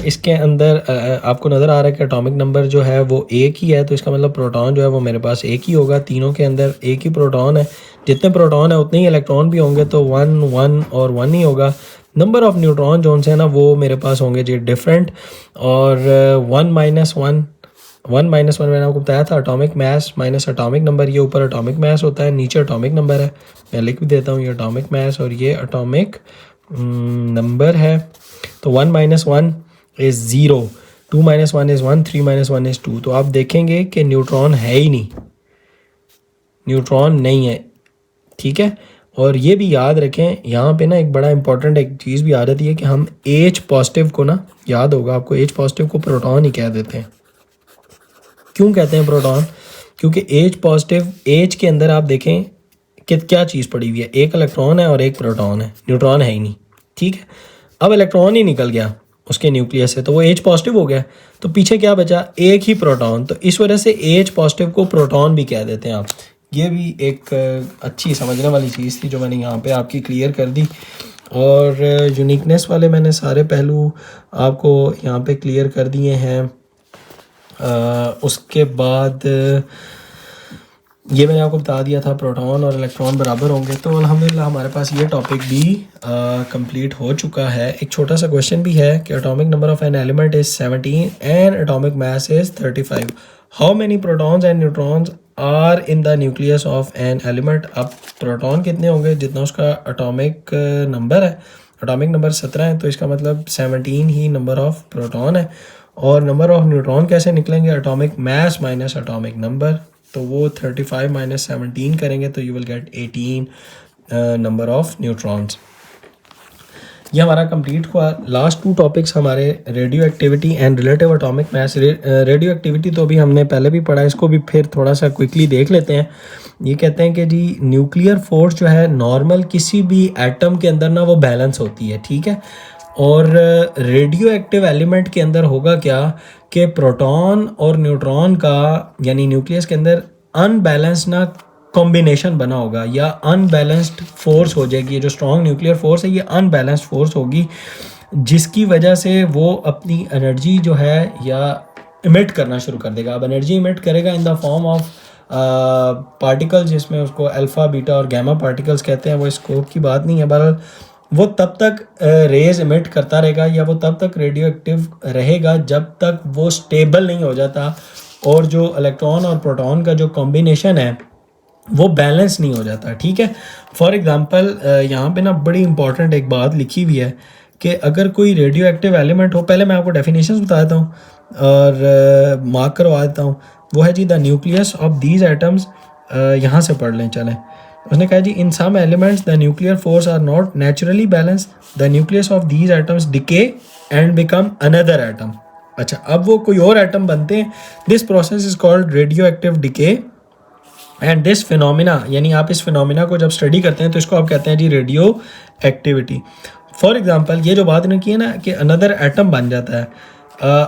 इसके अंदर आपको नज़र आ रहा है कि एटॉमिक नंबर जो है वो 1 ही है, तो इसका मतलब प्रोटॉन जो है वो मेरे पास 1 ही होगा। तीनों के अंदर 1 ही प्रोटॉन है, जितने प्रोटॉन है उतने ही इलेक्ट्रॉन भी होंगे, तो 1 1 और 1 ही होगा। नंबर ऑफ़ न्यूट्रॉन जो है ना वो मेरे पास होंगे जी डिफरेंट, और 1 माइनस 1 मैंने आपको बताया था atomic mass minus atomic number. ये ऊपर एटॉमिक मास होता है, नीचे एटॉमिक नंबर है। मैं लिख भी देता हूँ, ये एटॉमिक मास और ये एटॉमिक नंबर है। तो 1 minus 1 is 0, 2 minus 1 is 1, 3 minus 1 is 2। तो आप देखेंगे कि न्यूट्रॉन है ही नहीं, न्यूट्रॉन नहीं है। ठीक है, और ये भी याद रखें, यहाँ पे ना एक बड़ा इंपॉर्टेंट एक चीज़ भी आ जाती है कि हम H पॉजिटिव को ना, याद होगा आपको, H पॉजिटिव को प्रोटॉन ही कह देते हैं। क्यों कहते हैं प्रोटॉन? क्योंकि H पॉजिटिव, H के अंदर आप देखें कि क्या चीज़ पड़ी हुई है, एक इलेक्ट्रॉन है और एक प्रोटॉन है, न्यूट्रॉन है ही नहीं। ठीक है, अब इलेक्ट्रॉन ही निकल गया उसके न्यूक्लियस से, तो वो H पॉजिटिव हो गया, तो पीछे क्या बचा? एक ही प्रोटॉन। तो इस वजह से H पॉजिटिव को प्रोटॉन भी कह देते हैं आप। ये भी एक अच्छी समझने वाली चीज़ थी जो मैंने यहाँ पे आपकी क्लियर कर दी, और यूनिकनेस वाले मैंने सारे पहलू आपको यहाँ पे क्लियर कर दिए हैं। उसके बाद ये मैंने आपको बता दिया था प्रोटॉन और इलेक्ट्रॉन बराबर होंगे। तो अल्हम्दुलिल्लाह हमारे पास ये टॉपिक भी कंप्लीट हो चुका है। एक छोटा सा क्वेश्चन भी है कि atomic number of an element is 17 and atomic mass is 35। How many protons and neutrons are in the nucleus of an element. अब प्रोटॉन कितने होंगे? जितना उसका एटॉमिक नंबर है, एटॉमिक नंबर 17 है, तो इसका मतलब 17 ही नंबर ऑफ़ प्रोटॉन है। और नंबर ऑफ़ न्यूट्रॉन कैसे निकलेंगे? Atomic mass minus atomic number, तो वो 35 माइनस 17 करेंगे तो you will get 18 number of neutrons. ये हमारा कंप्लीट हुआ। लास्ट 2 टॉपिक्स हमारे radio activity and relative atomic mass. Radio activity तो अभी हमने पहले भी पढ़ा, इसको भी फिर थोड़ा सा क्विकली देख लेते हैं। ये कहते हैं कि जी न्यूक्लियर फोर्स जो है नॉर्मल किसी भी एटम के अंदर ना वो बैलेंस होती है, ठीक है। और रेडियो एक्टिव एलिमेंट के अंदर होगा क्या कि प्रोटॉन और न्यूट्रॉन का यानी न्यूक्लियस के अंदर अनबैलेंस ना कॉम्बिनेशन बना होगा या अनबैलेंस्ड फोर्स हो जाएगी। ये जो स्ट्रॉन्ग न्यूक्लियर फोर्स है ये अनबैलेंस्ड फोर्स होगी, जिसकी वजह से वो अपनी एनर्जी जो है या इमिट करना शुरू कर देगा। अब एनर्जी इमिट करेगा in the form of particles, जिसमें उसको अल्फ़ा बीटा और गैमा पार्टिकल्स कहते हैं। वो स्कोप की बात नहीं है, बहरहाल वो तब तक रेज इमिट करता रहेगा या वो तब तक रेडियो एक्टिव रहेगा जब तक वो स्टेबल नहीं हो जाता और जो इलेक्ट्रॉन और प्रोटॉन का जो कॉम्बिनेशन है वो बैलेंस नहीं हो जाता, ठीक है। फॉर एग्जांपल यहाँ पे ना बड़ी इंपॉर्टेंट एक बात लिखी हुई है कि अगर कोई रेडियो एक्टिव एलिमेंट हो, पहले मैं आपको डेफिनेशंस बता देता हूँ और मार्क करवा देता हूँ। वो है जी the nucleus of these atoms, यहाँ से पढ़ लें चलें। उसने कहा जी in some elements the nuclear force are not naturally balance, the nucleus of these atoms decay and become another atom. अच्छा, अब वो कोई और एटम बनते हैं। This process is called radioactive decay and this phenomena, यानी आप इस फिनोमिना को जब स्टडी करते हैं तो इसको आप कहते हैं जी रेडियो एक्टिविटी। फॉर एग्जांपल ये जो बात इन्होंने की है ना कि अनदर एटम बन जाता है,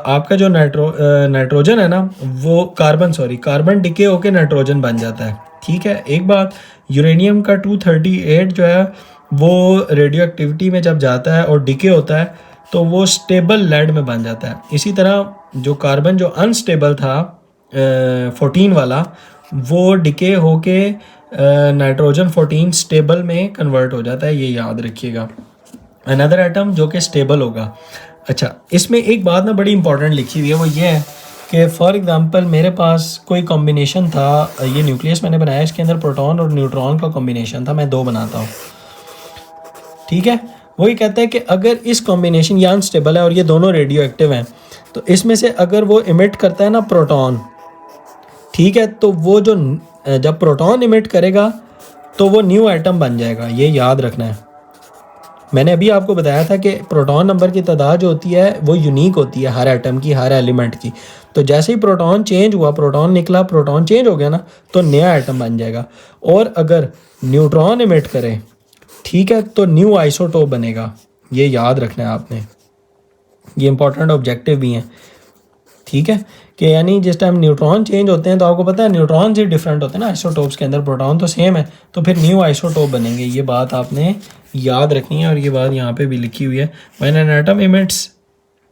आपका जो नाइट्रोजन है ना वो कार्बन डिके होके नाइट्रोजन बन जाता है, ठीक है। एक बात, यूरेनियम का 238 जो है वो रेडियो एक्टिविटी में जब जाता है और डिके होता है तो वो स्टेबल लेड में बन जाता है। इसी तरह जो कार्बन जो अनस्टेबल था 14 वाला, वो डिके होके नाइट्रोजन 14 स्टेबल में कन्वर्ट हो जाता है, ये याद रखिएगा। अनदर एटम जो कि स्टेबल होगा। अच्छा, इसमें एक बात ना बड़ी इंपॉर्टेंट लिखी हुई है, वो ये है कि फॉर एग्जांपल मेरे पास कोई कॉम्बिनेशन था, ये न्यूक्लियस मैंने बनाया, इसके अंदर प्रोटॉन और न्यूट्रॉन का कॉम्बिनेशन था, मैं 2 बनाता हूँ, ठीक है। वही कहता है कि अगर इस कॉम्बिनेशन ये अनस्टेबल है और ये दोनों रेडियो एक्टिव हैं, तो इसमें से अगर वो इमिट करता है ना प्रोटॉन, ठीक है, तो वो जो जब प्रोटॉन इमिट करेगा तो वो न्यू एटम बन जाएगा, ये याद रखना है। मैंने अभी आपको बताया था कि प्रोटॉन नंबर की तादाद जो होती है वो यूनिक होती है हर एटम की, हर एलिमेंट की। तो जैसे ही प्रोटॉन चेंज हुआ, प्रोटॉन निकला, प्रोटॉन चेंज हो गया ना, तो नया एटम बन जाएगा। और अगर न्यूट्रॉन इमिट करे, ठीक है, तो न्यू आइसोटोप बनेगा, ये याद रखना है आपने। ये इंपॉर्टेंट ऑब्जेक्टिव भी हैं, ठीक है, कि यानी जिस टाइम न्यूट्रॉन चेंज होते हैं तो आपको पता है न्यूट्रॉन से डिफरेंट होते हैं ना आइसोटोप्स के अंदर, प्रोटॉन तो सेम है, तो फिर न्यू आइसोटोप बनेंगे। ये बात आपने याद रखनी है और ये बात यहाँ पे भी लिखी हुई है। When an atom emits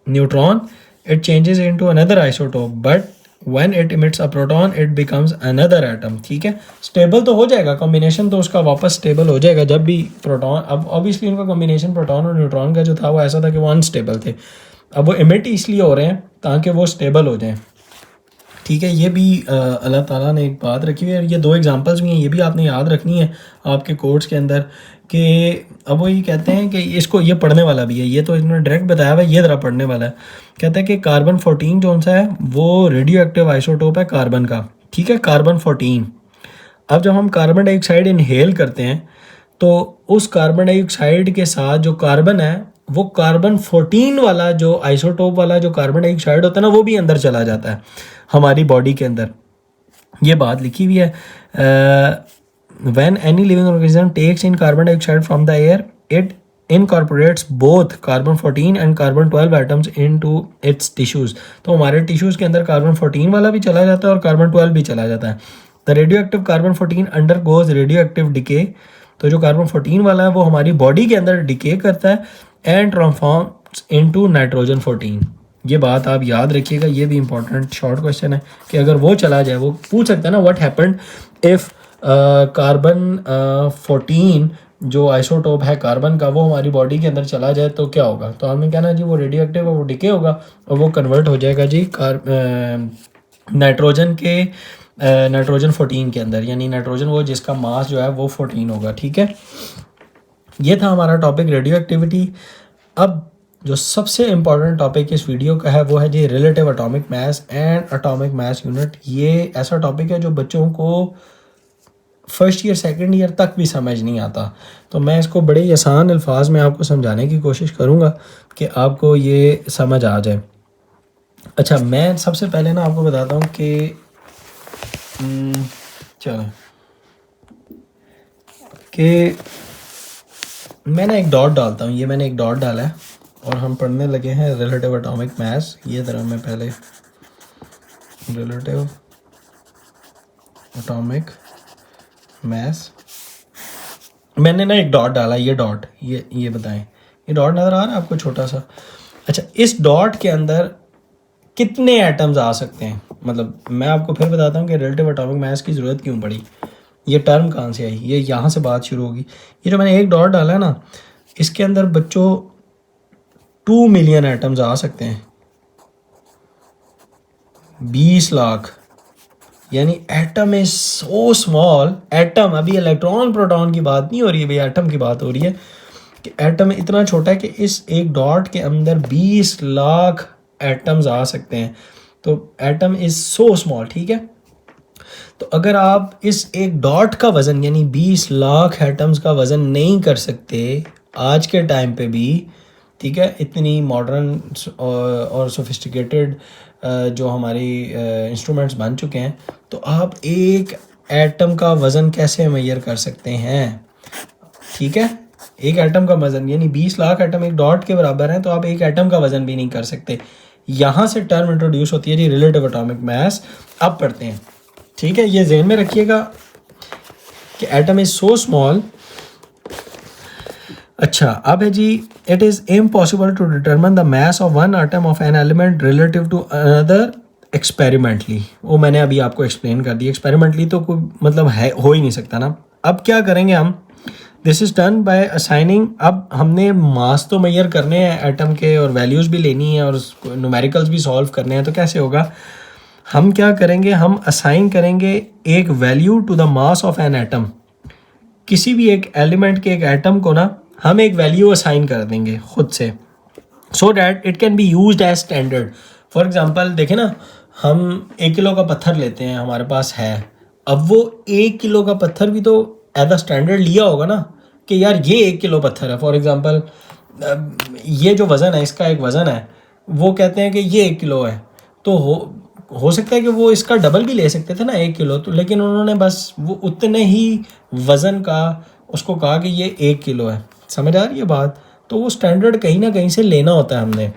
neutron it changes into another isotope, but when it emits a proton it becomes another atom, ठीक है। स्टेबल तो हो जाएगा, कॉम्बिनेशन तो उसका वापस स्टेबल हो जाएगा जब भी प्रोटॉन, अब ऑब्वियसली उनका कॉम्बिनेशन प्रोटॉन और न्यूट्रॉन का जो था वो ऐसा था कि वो अनस्टेबल थे। अब वो इमिट इसलिए हो रहे हैं ताकि वो स्टेबल हो जाएं, ठीक है। ये भी अल्लाह ताला ने एक बात रखी हुई है। ये 2 एग्जांपल्स भी हैं, ये भी आपने याद रखनी है आपके कोर्स के अंदर कि अब वो ये कहते हैं कि इसको ये पढ़ने वाला भी है, ये तो इन्होंने डायरेक्ट बताया हुआ है, ये ज़रा पढ़ने वाला है। कहता है कि कार्बन 14 जो सा है वो रेडियो एक्टिव आइसोटोप है कार्बन का, ठीक है, कार्बन 14। अब जब हम कार्बन डाइऑक्साइड इनहेल करते हैं तो उस कार्बन डाइऑक्साइड के साथ जो कार्बन है वो कार्बन 14 वाला जो आइसोटोप वाला जो कार्बन डाइऑक्साइड होता है ना वो भी अंदर चला जाता है हमारी बॉडी के अंदर। ये बात लिखी हुई है, when any living organism takes in carbon dioxide from the air it incorporates both carbon 14 and carbon 12 atoms into its tissues. तो हमारे टिश्यूज के अंदर कार्बन 14 वाला भी चला जाता है और कार्बन 12 भी चला जाता है। The radio active carbon 14 under goes radio active decay, तो जो कार्बन 14 वाला है वो हमारी बॉडी के अंदर डिके करता है एंड ट्रांसफॉर्म्स इनटू नाइट्रोजन 14। ये बात आप याद रखिएगा, ये भी इंपॉर्टेंट शॉर्ट क्वेश्चन है कि अगर वो चला जाए, वो पूछ सकता है ना व्हाट हैपेंड इफ कार्बन 14 जो आइसोटोप है कार्बन का वो हमारी बॉडी के अंदर चला जाए तो क्या होगा। तो हमने कहना जी वो रेडियो एक्टिव है, वो डिके होगा और वो कन्वर्ट हो जाएगा जी नाइट्रोजन 14 के अंदर, यानी नाइट्रोजन वो जिसका मास जो है वो 14 होगा, ठीक है। ये था हमारा टॉपिक रेडियो एक्टिविटी। अब जो सबसे इम्पॉर्टेंट टॉपिक इस वीडियो का है वो है जी relative atomic mass and atomic mass unit. ये ऐसा टॉपिक है जो बच्चों को फर्स्ट ईयर सेकंड ईयर तक भी समझ नहीं आता। तो मैं इसको बड़े ही आसान अल्फाज में आपको समझाने की कोशिश करूँगा कि आपको ये समझ आ जाए। अच्छा, मैं सबसे पहले ना आपको बताता हूँ कि चलो कि मैं ना एक डॉट डालता हूँ। ये मैंने एक डॉट डाला है और हम पढ़ने लगे हैं रिलेटिव एटॉमिक मास। ये तरह मैं पहले रिलेटिव एटॉमिक मास, मैंने ना एक डॉट डाला। ये डॉट, ये बताएं, ये डॉट नज़र आ रहा है आपको छोटा सा? अच्छा, इस डॉट के अंदर कितने एटम्स आ सकते हैं? मतलब मैं आपको फिर बताता हूँ कि रिलेटिव एटॉमिक मास की ज़रूरत क्यों पड़ी, ये टर्म कहाँ से आई, ये यहाँ से बात शुरू होगी। ये जो मैंने एक डॉट डाला है ना, इसके अंदर बच्चों 2 मिलियन एटम्स आ सकते हैं। 20 लाख, यानी atom is so small. Atom, अभी इलेक्ट्रॉन प्रोटॉन की बात नहीं हो रही है भाई, एटम की बात हो रही है कि एटम इतना छोटा है कि इस एक डॉट के अंदर 20 लाख एटम्स आ सकते हैं। तो एटम इज सो स्मॉल, ठीक है। तो अगर आप इस एक डॉट का वज़न यानी 20 लाख एटम्स का वज़न नहीं कर सकते आज के टाइम पे भी, ठीक है, इतनी मॉडर्न और सोफिस्टिकेटेड जो हमारी इंस्ट्रूमेंट्स बन चुके हैं, तो आप एक एटम का वज़न कैसे मेजर कर सकते हैं? ठीक है, एक एटम का वज़न यानी 20 लाख एटम एक डॉट के बराबर हैं, तो आप एक एटम का वज़न भी नहीं कर सकते। यहाँ से टर्म इंट्रोड्यूस होती है जी रिलेटिव एटॉमिक मास। अब पढ़ते हैं, ठीक है, ये ज़हन में रखिएगा कि एटम इज सो स्मॉल। अच्छा, अब है जी, it is impossible to determine the mass of one atom of an element relative to another experimentally. वो मैंने अभी आपको एक्सप्लेन कर दिया। एक्सपेरिमेंटली तो कोई मतलब है, हो ही नहीं सकता ना। अब क्या करेंगे हम? This is done by assigning. अब हमने मास तो मेजर करने हैं एटम के और वैल्यूज़ भी लेनी है और न्यूमेरिकल्स भी सॉल्व करने हैं। तो कैसे होगा? हम क्या करेंगे, हम असाइन करेंगे एक value to the mass of an atom. किसी भी एक एलिमेंट के एक एटम को ना हम एक वैल्यू असाइन कर देंगे खुद से, so that it can be used as standard. For example देखें ना, हम 1 किलो का पत्थर लेते हैं, हमारे पास है। अब वो 1 किलो का पत्थर भी तो एज अ स्टैंडर्ड लिया होगा ना कि यार ये 1 किलो पत्थर है। फॉर एग्जांपल ये जो वज़न है, इसका एक वज़न है, वो कहते हैं कि ये 1 किलो है। तो हो सकता है कि वो इसका डबल भी ले सकते थे ना 1 किलो, तो लेकिन उन्होंने बस वो उतने ही वज़न का उसको कहा कि ये 1 किलो है। समझ आ रही है बात? तो वो स्टैंडर्ड कहीं ना कहीं से लेना होता है हमने।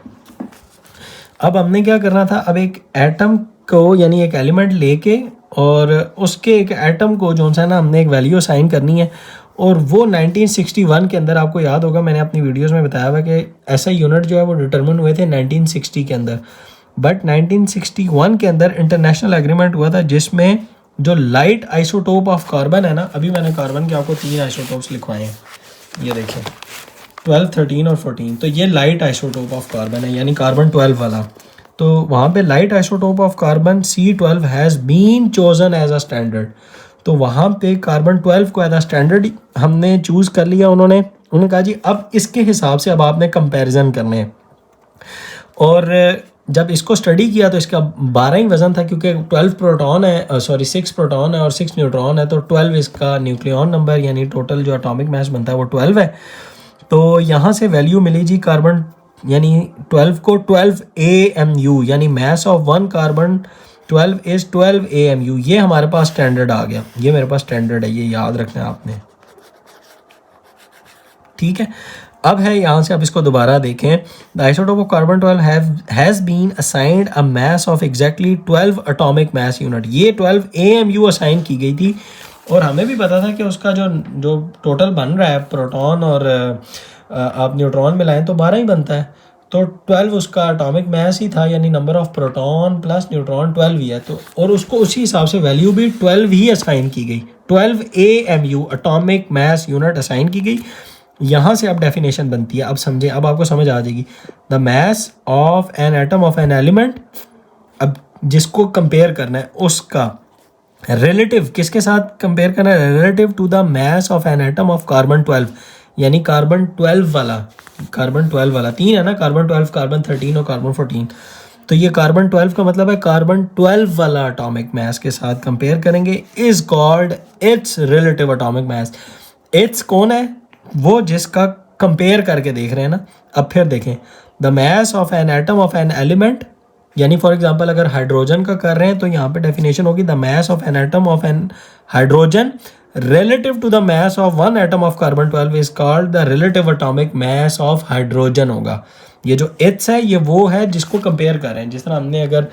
अब हमने क्या करना था, अब एक एटम को यानी एक एलिमेंट लेके और उसके एक एटम को जो सा ना हमने एक वैल्यू असाइन करनी है। और वो 1961 के अंदर, आपको याद होगा मैंने अपनी वीडियोस में बताया हुआ कि ऐसा यूनिट जो है वो डिटरमिन हुए थे 1960 के अंदर। बट 1961 के अंदर इंटरनेशनल एग्रीमेंट हुआ था जिसमें जो लाइट आइसोटोप ऑफ कार्बन है ना, अभी मैंने कार्बन के आपको 3 आइसोटोप्स लिखवाए हैं, ये देखिए 12, 13 और 14। तो ये लाइट आइसोटोप ऑफ कार्बन है, यानी कार्बन 12 वाला। तो वहाँ पे light isotope of carbon C12 has been chosen as a standard. तो वहाँ पे कार्बन 12 को एज अ स्टैंडर्ड हमने चूज़ कर लिया। उन्होंने कहा जी अब इसके हिसाब से अब आपने कंपैरिजन करने हैं। और जब इसको स्टडी किया तो इसका 12 ही वज़न था, क्योंकि 12 प्रोटॉन है, 6 प्रोटॉन है और 6 न्यूट्रॉन है। तो 12 इसका न्यूक्लियन नंबर यानी टोटल जो एटॉमिक मास बनता है वो 12 है। तो यहाँ से वैल्यू मिली जी कार्बन यानी 12 को 12 AMU, यानी मास of one carbon 12 is 12 AMU। ये हमारे पास स्टैंडर्ड आ गया, ये मेरे पास स्टैंडर्ड है, ये याद रखना है आपने, ठीक है। अब है यहाँ से, अब इसको दोबारा देखें। The isotope of carbon 12 has been assigned a mass of exactly 12 atomic mass unit. ये 12 AMU असाइन की गई थी और हमें भी पता था कि उसका जो टोटल बन रहा है प्रोटॉन और आप न्यूट्रॉन मिलाएं तो 12 ही बनता है। तो 12 उसका एटॉमिक मास ही था, यानी number of proton plus neutron 12 ही है। तो और उसको उसी हिसाब से वैल्यू भी 12 ही असाइन की गई, 12 AMU atomic mass unit assign की गई। यहाँ से अब डेफिनेशन बनती है, अब समझें, अब आपको समझ आ जाएगी। The mass of an atom of an element, अब जिसको कंपेयर करना है उसका रिलेटिव किसके साथ कंपेयर करना है? Relative to the mass of an atom of carbon 12, यानी कार्बन 12 वाला 3 है ना, कार्बन 12, कार्बन 13 और कार्बन 14। तो ये कार्बन 12 का मतलब है कार्बन 12 वाला एटॉमिक मास के साथ कंपेयर करेंगे, is called its relative atomic mass. It's कौन है? वो जिसका कंपेयर करके देख रहे हैं ना। अब फिर देखें, the mass of an atom of an element, यानी फॉर एग्जांपल अगर हाइड्रोजन का कर रहे हैं तो यहाँ पे डेफिनेशन होगी the mass of an atom of an hydrogen relative to the mass of one atom of carbon 12 is called the relative atomic mass of hydrogen होगा। ये जो H है ये वो है जिसको कंपेयर कर रहे हैं। जिस तरह हमने अगर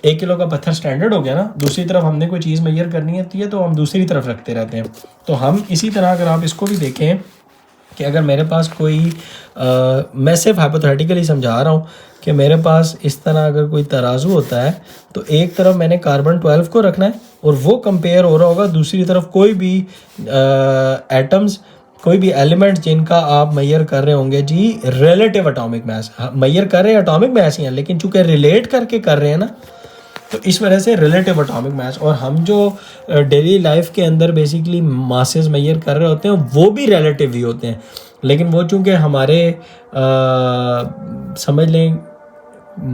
1 किलो का पत्थर स्टैंडर्ड हो गया ना, दूसरी तरफ हमने कोई चीज़ मेजर करनी है तो हम दूसरी तरफ रखते रहते हैं। तो हम इसी तरह अगर आप इसको भी देखें कि अगर मेरे पास कोई मैं सिर्फ हाइपोथेटिकली समझा रहा हूँ कि मेरे पास इस तरह अगर कोई तराजू होता है तो एक तरफ मैंने कार्बन 12 को रखना है और वो कंपेयर हो रहा होगा दूसरी तरफ कोई भी एटम्स, कोई भी एलिमेंट्स जिनका आप मैयर कर रहे होंगे जी रिलेटिव एटॉमिक मास। मैयर कर रहे हैं एटॉमिक मास ही हैं, लेकिन चूंकि रिलेट करके कर रहे हैं ना, तो इस वजह से रिलेटिव एटॉमिक मास। और हम जो डेली लाइफ के अंदर बेसिकली मासेस मैयर कर रहे होते हैं वो भी रिलेटिव ही होते हैं, लेकिन वो चूंकि हमारे समझ लें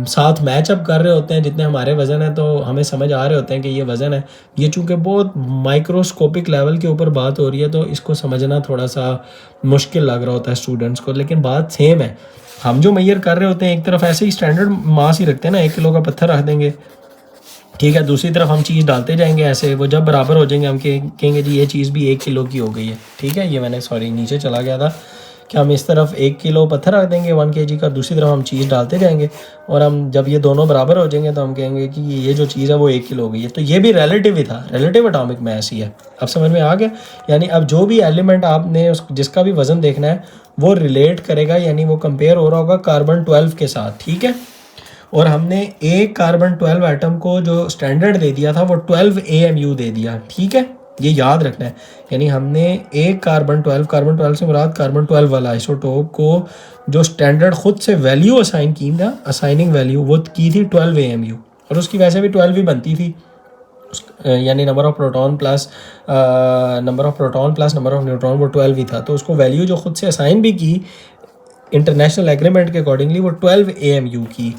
साथ मैचअप कर रहे होते हैं जितने हमारे वज़न है, तो हमें समझ आ रहे होते हैं कि ये वज़न है। ये चूंकि बहुत माइक्रोस्कोपिक लेवल के ऊपर बात हो रही है तो इसको समझना थोड़ा सा मुश्किल लग रहा होता है स्टूडेंट्स को, लेकिन बात सेम है। हम जो मैयर कर रहे होते हैं एक तरफ ऐसे ही स्टैंडर्ड मास ही रखते हैं ना, 1 किलो का पत्थर रख देंगे, ठीक है, दूसरी तरफ हम चीज़ डालते जाएंगे ऐसे, वो जब बराबर हो जाएंगे हम कहेंगे जी ये चीज़ भी 1 किलो की हो गई है, ठीक है। ये मैंने नीचे चला गया था कि हम इस तरफ 1 किलो पत्थर रख देंगे 1 kg का, दूसरी तरफ हम चीज़ डालते जाएंगे और हम जब ये दोनों बराबर हो जाएंगे तो हम कहेंगे कि ये जो चीज़ है वो 1 किलो हो गई है। तो ये भी रिलेटिव ही था, रिलेटिव एटॉमिक मास ही है। अब समझ में आ गया? यानी अब जो भी एलिमेंट आपने जिसका भी वज़न देखना है वो रिलेट करेगा, यानी वो कंपेयर हो रहा होगा कार्बन 12 के साथ, ठीक है। और हमने एक कार्बन 12 एटम को जो स्टैंडर्ड दे दिया था वो 12 AMU दे दिया, ठीक है, ये याद रखना है। यानी हमने एक कार्बन 12 से मुराद कार्बन 12 वाला आइसोटोप को जो स्टैंडर्ड खुद से वैल्यू असाइन की ना, असाइनिंग वैल्यू वो की थी 12 AMU, और उसकी वैसे भी 12 ही बनती थी, यानी number of proton plus number of neutron वो 12 ही था। तो उसको वैल्यू जो खुद से असाइन भी की इंटरनेशनल एग्रीमेंट के अकॉर्डिंगली वो 12 AMU की।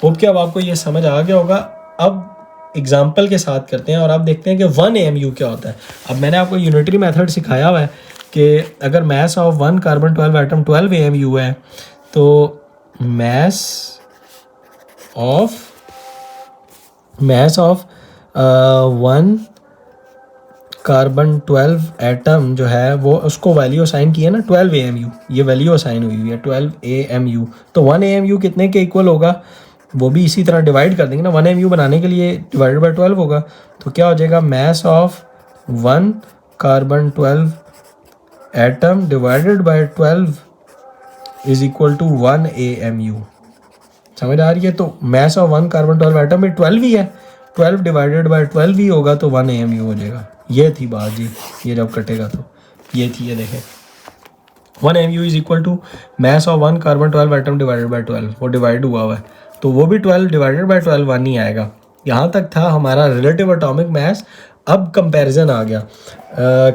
होप कि अब आपको ये समझ आ गया होगा। अब एग्जाम्पल के साथ करते हैं और आप देखते हैं कि 1 AMU क्या होता है। अब मैंने आपको यूनिटरी मेथड सिखाया हुआ है कि अगर मास ऑफ 1 कार्बन 12 एटम 12 AMU है तो मास ऑफ 1 कार्बन 12 एटम जो है वो उसको वैल्यू असाइन की है ना 12 AMU, ये वैल्यू असाइन हुई है 12 AMU। तो 1 AMU कितने के इक्वल होगा? वो भी इसी तरह डिवाइड कर देंगे ना, 1 AMU बनाने के लिए डिवाइडेड बाय 12 होगा। तो क्या हो जाएगा? Mass of 1 carbon 12 atom divided by 12 is equal to 1 AMU। समझ आ रही है? तो मास ऑफ 1 कार्बन 12 एटम में 12 ही है, 12 डिवाइडेड बाय 12 ही होगा तो 1 AMU हो जाएगा। ये थी बात जी, ये जब कटेगा तो ये थी, ये देखें 1 AMU is equal to mass of 1 carbon 12 atom divided by 12, वो डिवाइड हुआ है तो वो भी 12 डिवाइडेड बाय 12 1 ही आएगा। यहाँ तक था हमारा रिलेटिव एटॉमिक मास। अब कंपैरिजन आ गया।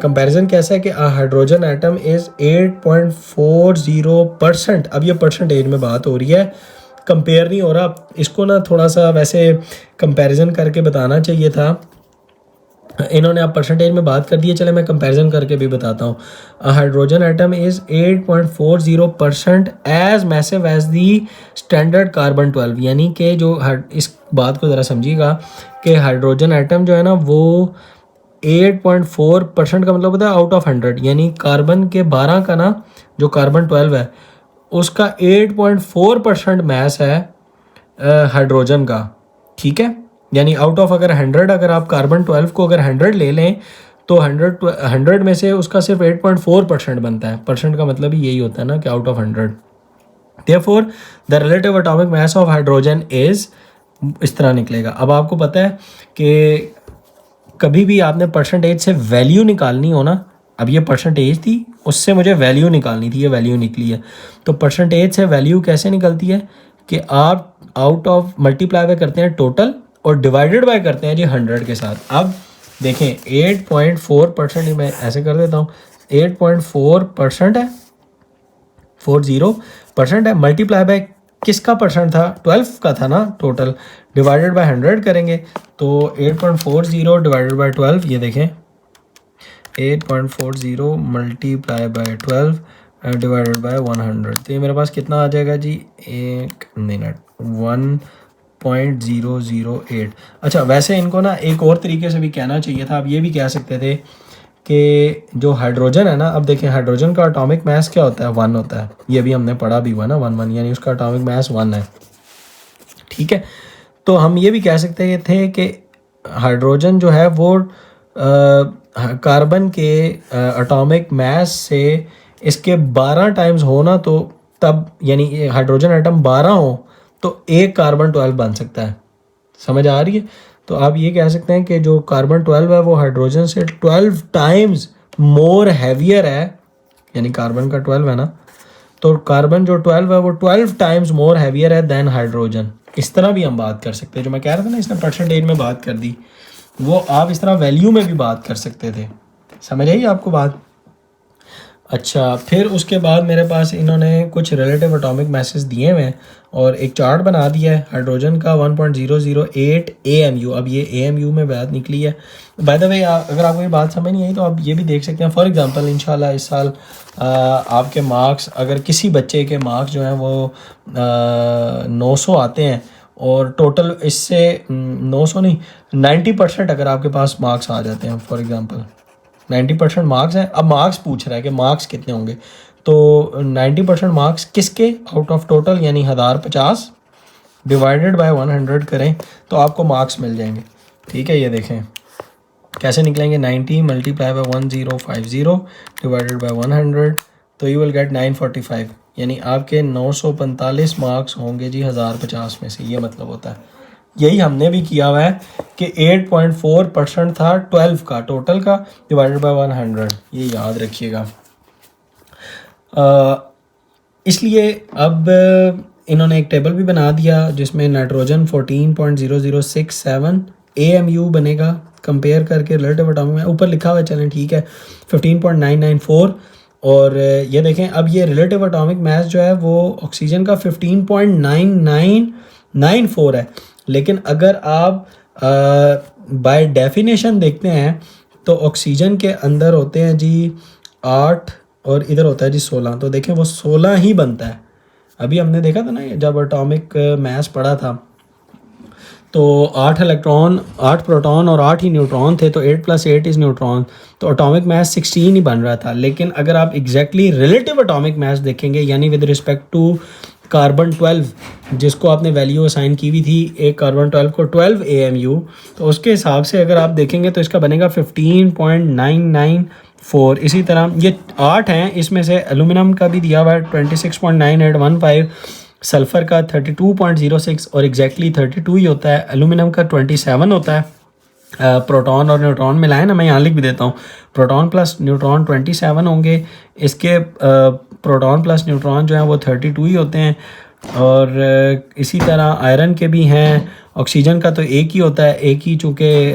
कंपैरिजन कैसा है कि हाइड्रोजन एटम इज़ 8.40%। अब ये परसेंटेज में बात हो रही है, कंपेयर नहीं हो रहा। इसको ना थोड़ा सा वैसे कंपैरिजन करके बताना चाहिए था, इन्होंने आप परसेंटेज में बात कर दी है। चले मैं कंपैरिजन करके भी बताता हूँ। Hydrogen atom is 8.40% as massive as the standard carbon 12, यानी कि जो इस बात को ज़रा समझिएगा कि हाइड्रोजन एटम जो है ना वो 8.4% का मतलब होता है आउट ऑफ 100, यानी कार्बन के 12 का ना जो कार्बन 12 है उसका 8.4% मास है हाइड्रोजन का, ठीक है। यानी आउट ऑफ अगर 100, अगर आप कार्बन 12 को अगर 100 ले लें तो 100 में से उसका सिर्फ 8.4% बनता है। परसेंट का मतलब ही यही होता है ना कि out of 100। Therefore the relative atomic mass of hydrogen is इस तरह निकलेगा। अब आपको पता है कि कभी भी आपने परसेंटेज से वैल्यू निकालनी हो ना, अब ये परसेंटेज थी उससे मुझे वैल्यू निकालनी थी, ये वैल्यू निकली है। तो परसेंटेज से वैल्यू कैसे निकलती है कि आप आउट ऑफ मल्टीप्लाई बाय करते हैं टोटल और डिवाइडेड बाय करते हैं जी 100 के साथ। अब देखें 8.4%, मैं ऐसे कर देता हूँ, 8.4% है, 40% है, मल्टीप्लाई बाय किसका परसेंट था, 12 का था ना टोटल, डिवाइडेड बाय 100 करेंगे तो 8.40 डिवाइडेड बाय 12, ये देखें 8.40 मल्टीप्लाई बाय 12 डिवाइडेड बाय 100, तो ये मेरे पास कितना आ जाएगा जी, एक मिनट, 1.008। अच्छा वैसे इनको ना एक और तरीके से भी कहना चाहिए था, आप ये भी कह सकते थे कि जो हाइड्रोजन है ना, अब देखें हाइड्रोजन का एटॉमिक मास क्या होता है, 1 होता है, ये भी हमने पढ़ा भी हुआ ना, 1 यानी उसका एटॉमिक मास 1 है, ठीक है। तो हम ये भी कह सकते थे कि हाइड्रोजन जो है वो कार्बन के एटॉमिक मास से इसके 12 टाइम्स हो ना, तो तब यानी हाइड्रोजन एटम 12 हो तो एक कार्बन 12 बन सकता है, समझ आ रही है। तो आप ये कह सकते हैं कि जो कार्बन 12 है वो हाइड्रोजन से 12 टाइम्स मोर हैवियर है, यानी कार्बन का 12 है ना, तो कार्बन जो 12 है वो 12 टाइम्स मोर हैवियर है देन हाइड्रोजन। इस तरह भी हम बात कर सकते हैं, जो मैं कह रहा था ना इसने परसेंटेज में बात कर दी, वो आप इस तरह वैल्यू में भी बात कर सकते थे, समझ आई आपको बात। अच्छा फिर उसके बाद मेरे पास इन्होंने कुछ रिलेटिव एटॉमिक मैसेज दिए हुए हैं और एक चार्ट बना दिया है हाइड्रोजन का 1.008 AMU। अब ये AMU में बात निकली है, बाय द वे अगर आपको ये बात समझ नहीं आई तो आप ये भी देख सकते हैं। फॉर एग्जांपल इंशाल्लाह इस साल आपके मार्क्स, अगर किसी बच्चे के मार्क्स जो हैं वो 900 आते हैं और टोटल इससे 900 नहीं 90% अगर आपके पास मार्क्स आ जाते हैं, फॉर एग्जांपल 90% मार्क्स हैं, अब मार्क्स पूछ रहा है कि मार्क्स कितने होंगे, तो 90% मार्क्स किसके आउट ऑफ टोटल यानी 1050 डिवाइडेड बाय 100 करें तो आपको मार्क्स मिल जाएंगे, ठीक है। ये देखें कैसे निकलेंगे, 90 मल्टीप्लाई बाय 1050 डिवाइडेड बाय 100, तो यू विल गेट 945, यानी आपके 945 मार्क्स होंगे जी 1050 में से, ये मतलब होता है। यही हमने भी किया हुआ है कि 8.4% था 12 का टोटल का डिवाइडेड बाय 100, ये याद रखिएगा। इसलिए अब इन्होंने एक टेबल भी बना दिया जिसमें नाइट्रोजन 14.0067 AMU बनेगा, कंपेयर करके रिलेटिव एटॉमिक में ऊपर लिखा हुआ है, चलें ठीक है 15.994। और ये देखें अब ये रिलेटिव एटॉमिक मास जो है वो ऑक्सीजन का 15.9994 है, लेकिन अगर आप बाय डेफिनेशन देखते हैं तो ऑक्सीजन के अंदर होते हैं जी 8 और इधर होता है जी 16, तो देखें वो 16 ही बनता है। अभी हमने देखा था ना जब एटॉमिक मास पढ़ा था तो 8 इलेक्ट्रॉन 8 प्रोटॉन और 8 ही न्यूट्रॉन थे, तो 8 + 8 इज़ न्यूट्रॉन, तो एटॉमिक मास 16 ही बन रहा था। लेकिन अगर आप एग्जैक्टली रिलेटिव एटॉमिक मास देखेंगे यानी विद रिस्पेक्ट टू कार्बन 12 जिसको आपने वैल्यू असाइन की हुई थी एक कार्बन 12 को 12 AMU, तो उसके हिसाब से अगर आप देखेंगे तो इसका बनेगा 15.994। इसी तरह ये 8 हैं, इसमें से एलुमिनियम का भी दिया हुआ है 26.9815, सल्फ़र का 32.06 और एग्जैक्टली 32 ही होता है, एलुमिनियम का 27 होता है। प्रोटॉन और न्यूट्रॉन मिलाएं ना, मैं यहाँ लिख भी देता हूँ, प्रोटॉन प्लस न्यूट्रॉन 27 होंगे, इसके प्रोटॉन प्लस न्यूट्रॉन जो हैं वो 32 ही होते हैं। और इसी तरह आयरन के भी हैं, ऑक्सीजन का तो एक ही होता है, एक ही चूँकि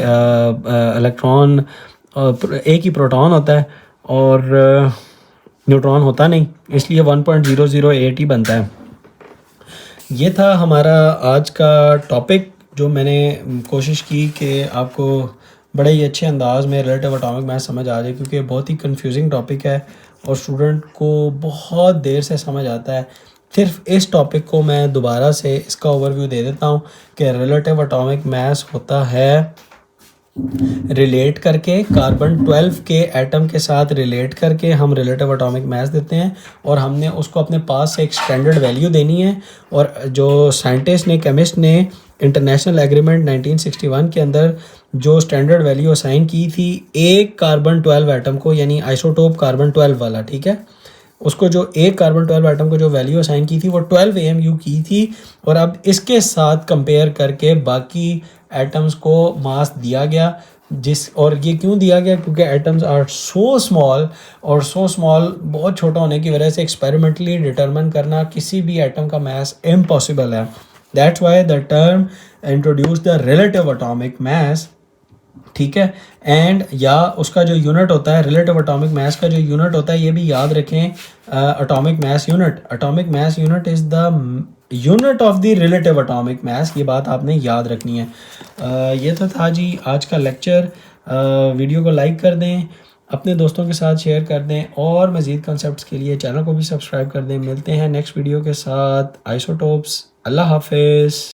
इलेक्ट्रॉन एक ही प्रोटॉन होता है और न्यूट्रॉन होता नहीं, इसलिए 1.008 ही बनता है। ये था हमारा आज का टॉपिक जो मैंने कोशिश की कि आपको बड़े ही अच्छे अंदाज में रिलेटिव एटॉमिक मास समझ आ जाए, क्योंकि बहुत ही कंफ्यूजिंग टॉपिक है और स्टूडेंट को बहुत देर से समझ आता है। सिर्फ इस टॉपिक को मैं दोबारा से इसका ओवरव्यू दे देता हूँ कि रिलेटिव एटॉमिक मास होता है रिलेट करके कार्बन 12 के एटम के साथ रिलेट करके हम रिलेटिव एटॉमिक मास देते हैं और हमने उसको अपने पास से एक स्टैंडर्ड वैल्यू देनी है। और जो साइंटिस्ट ने केमिस्ट ने इंटरनेशनल एग्रीमेंट 1961 के अंदर जो स्टैंडर्ड वैल्यू असाइन की थी एक कार्बन 12 एटम को, यानी आइसोटोप कार्बन 12 वाला, ठीक है, उसको जो एक कार्बन 12 एटम को जो वैल्यू असाइन की थी वो 12 AMU की थी। और अब इसके साथ कंपेयर करके बाकी एटम्स को मास दिया गया, और ये क्यों दिया गया, क्योंकि एटम्स आर सो स्मॉल, और सो स्मॉल बहुत छोटा होने की वजह से एक्सपेरिमेंटली डिटरमिन करना किसी भी एटम का मास इम्पॉसिबल है। That's why the term introduce the relative atomic मास, ठीक है। एंड या उसका जो यूनिट होता है रिलेटिव एटॉमिक मास का जो यूनिट होता है, ये भी याद रखें, atomic mass unit is the unit of the relative atomic मास, ये बात आपने याद रखनी है। ये तो था जी आज का लेक्चर। वीडियो को लाइक कर दें, अपने दोस्तों के साथ शेयर कर दें और मज़ीद कॉन्सेप्ट्स के लिए चैनल को भी सब्सक्राइब कर दें। मिलते हैं नेक्स्ट वीडियो के साथ। आइसोटोप्स। अल्लाह हाफिज़।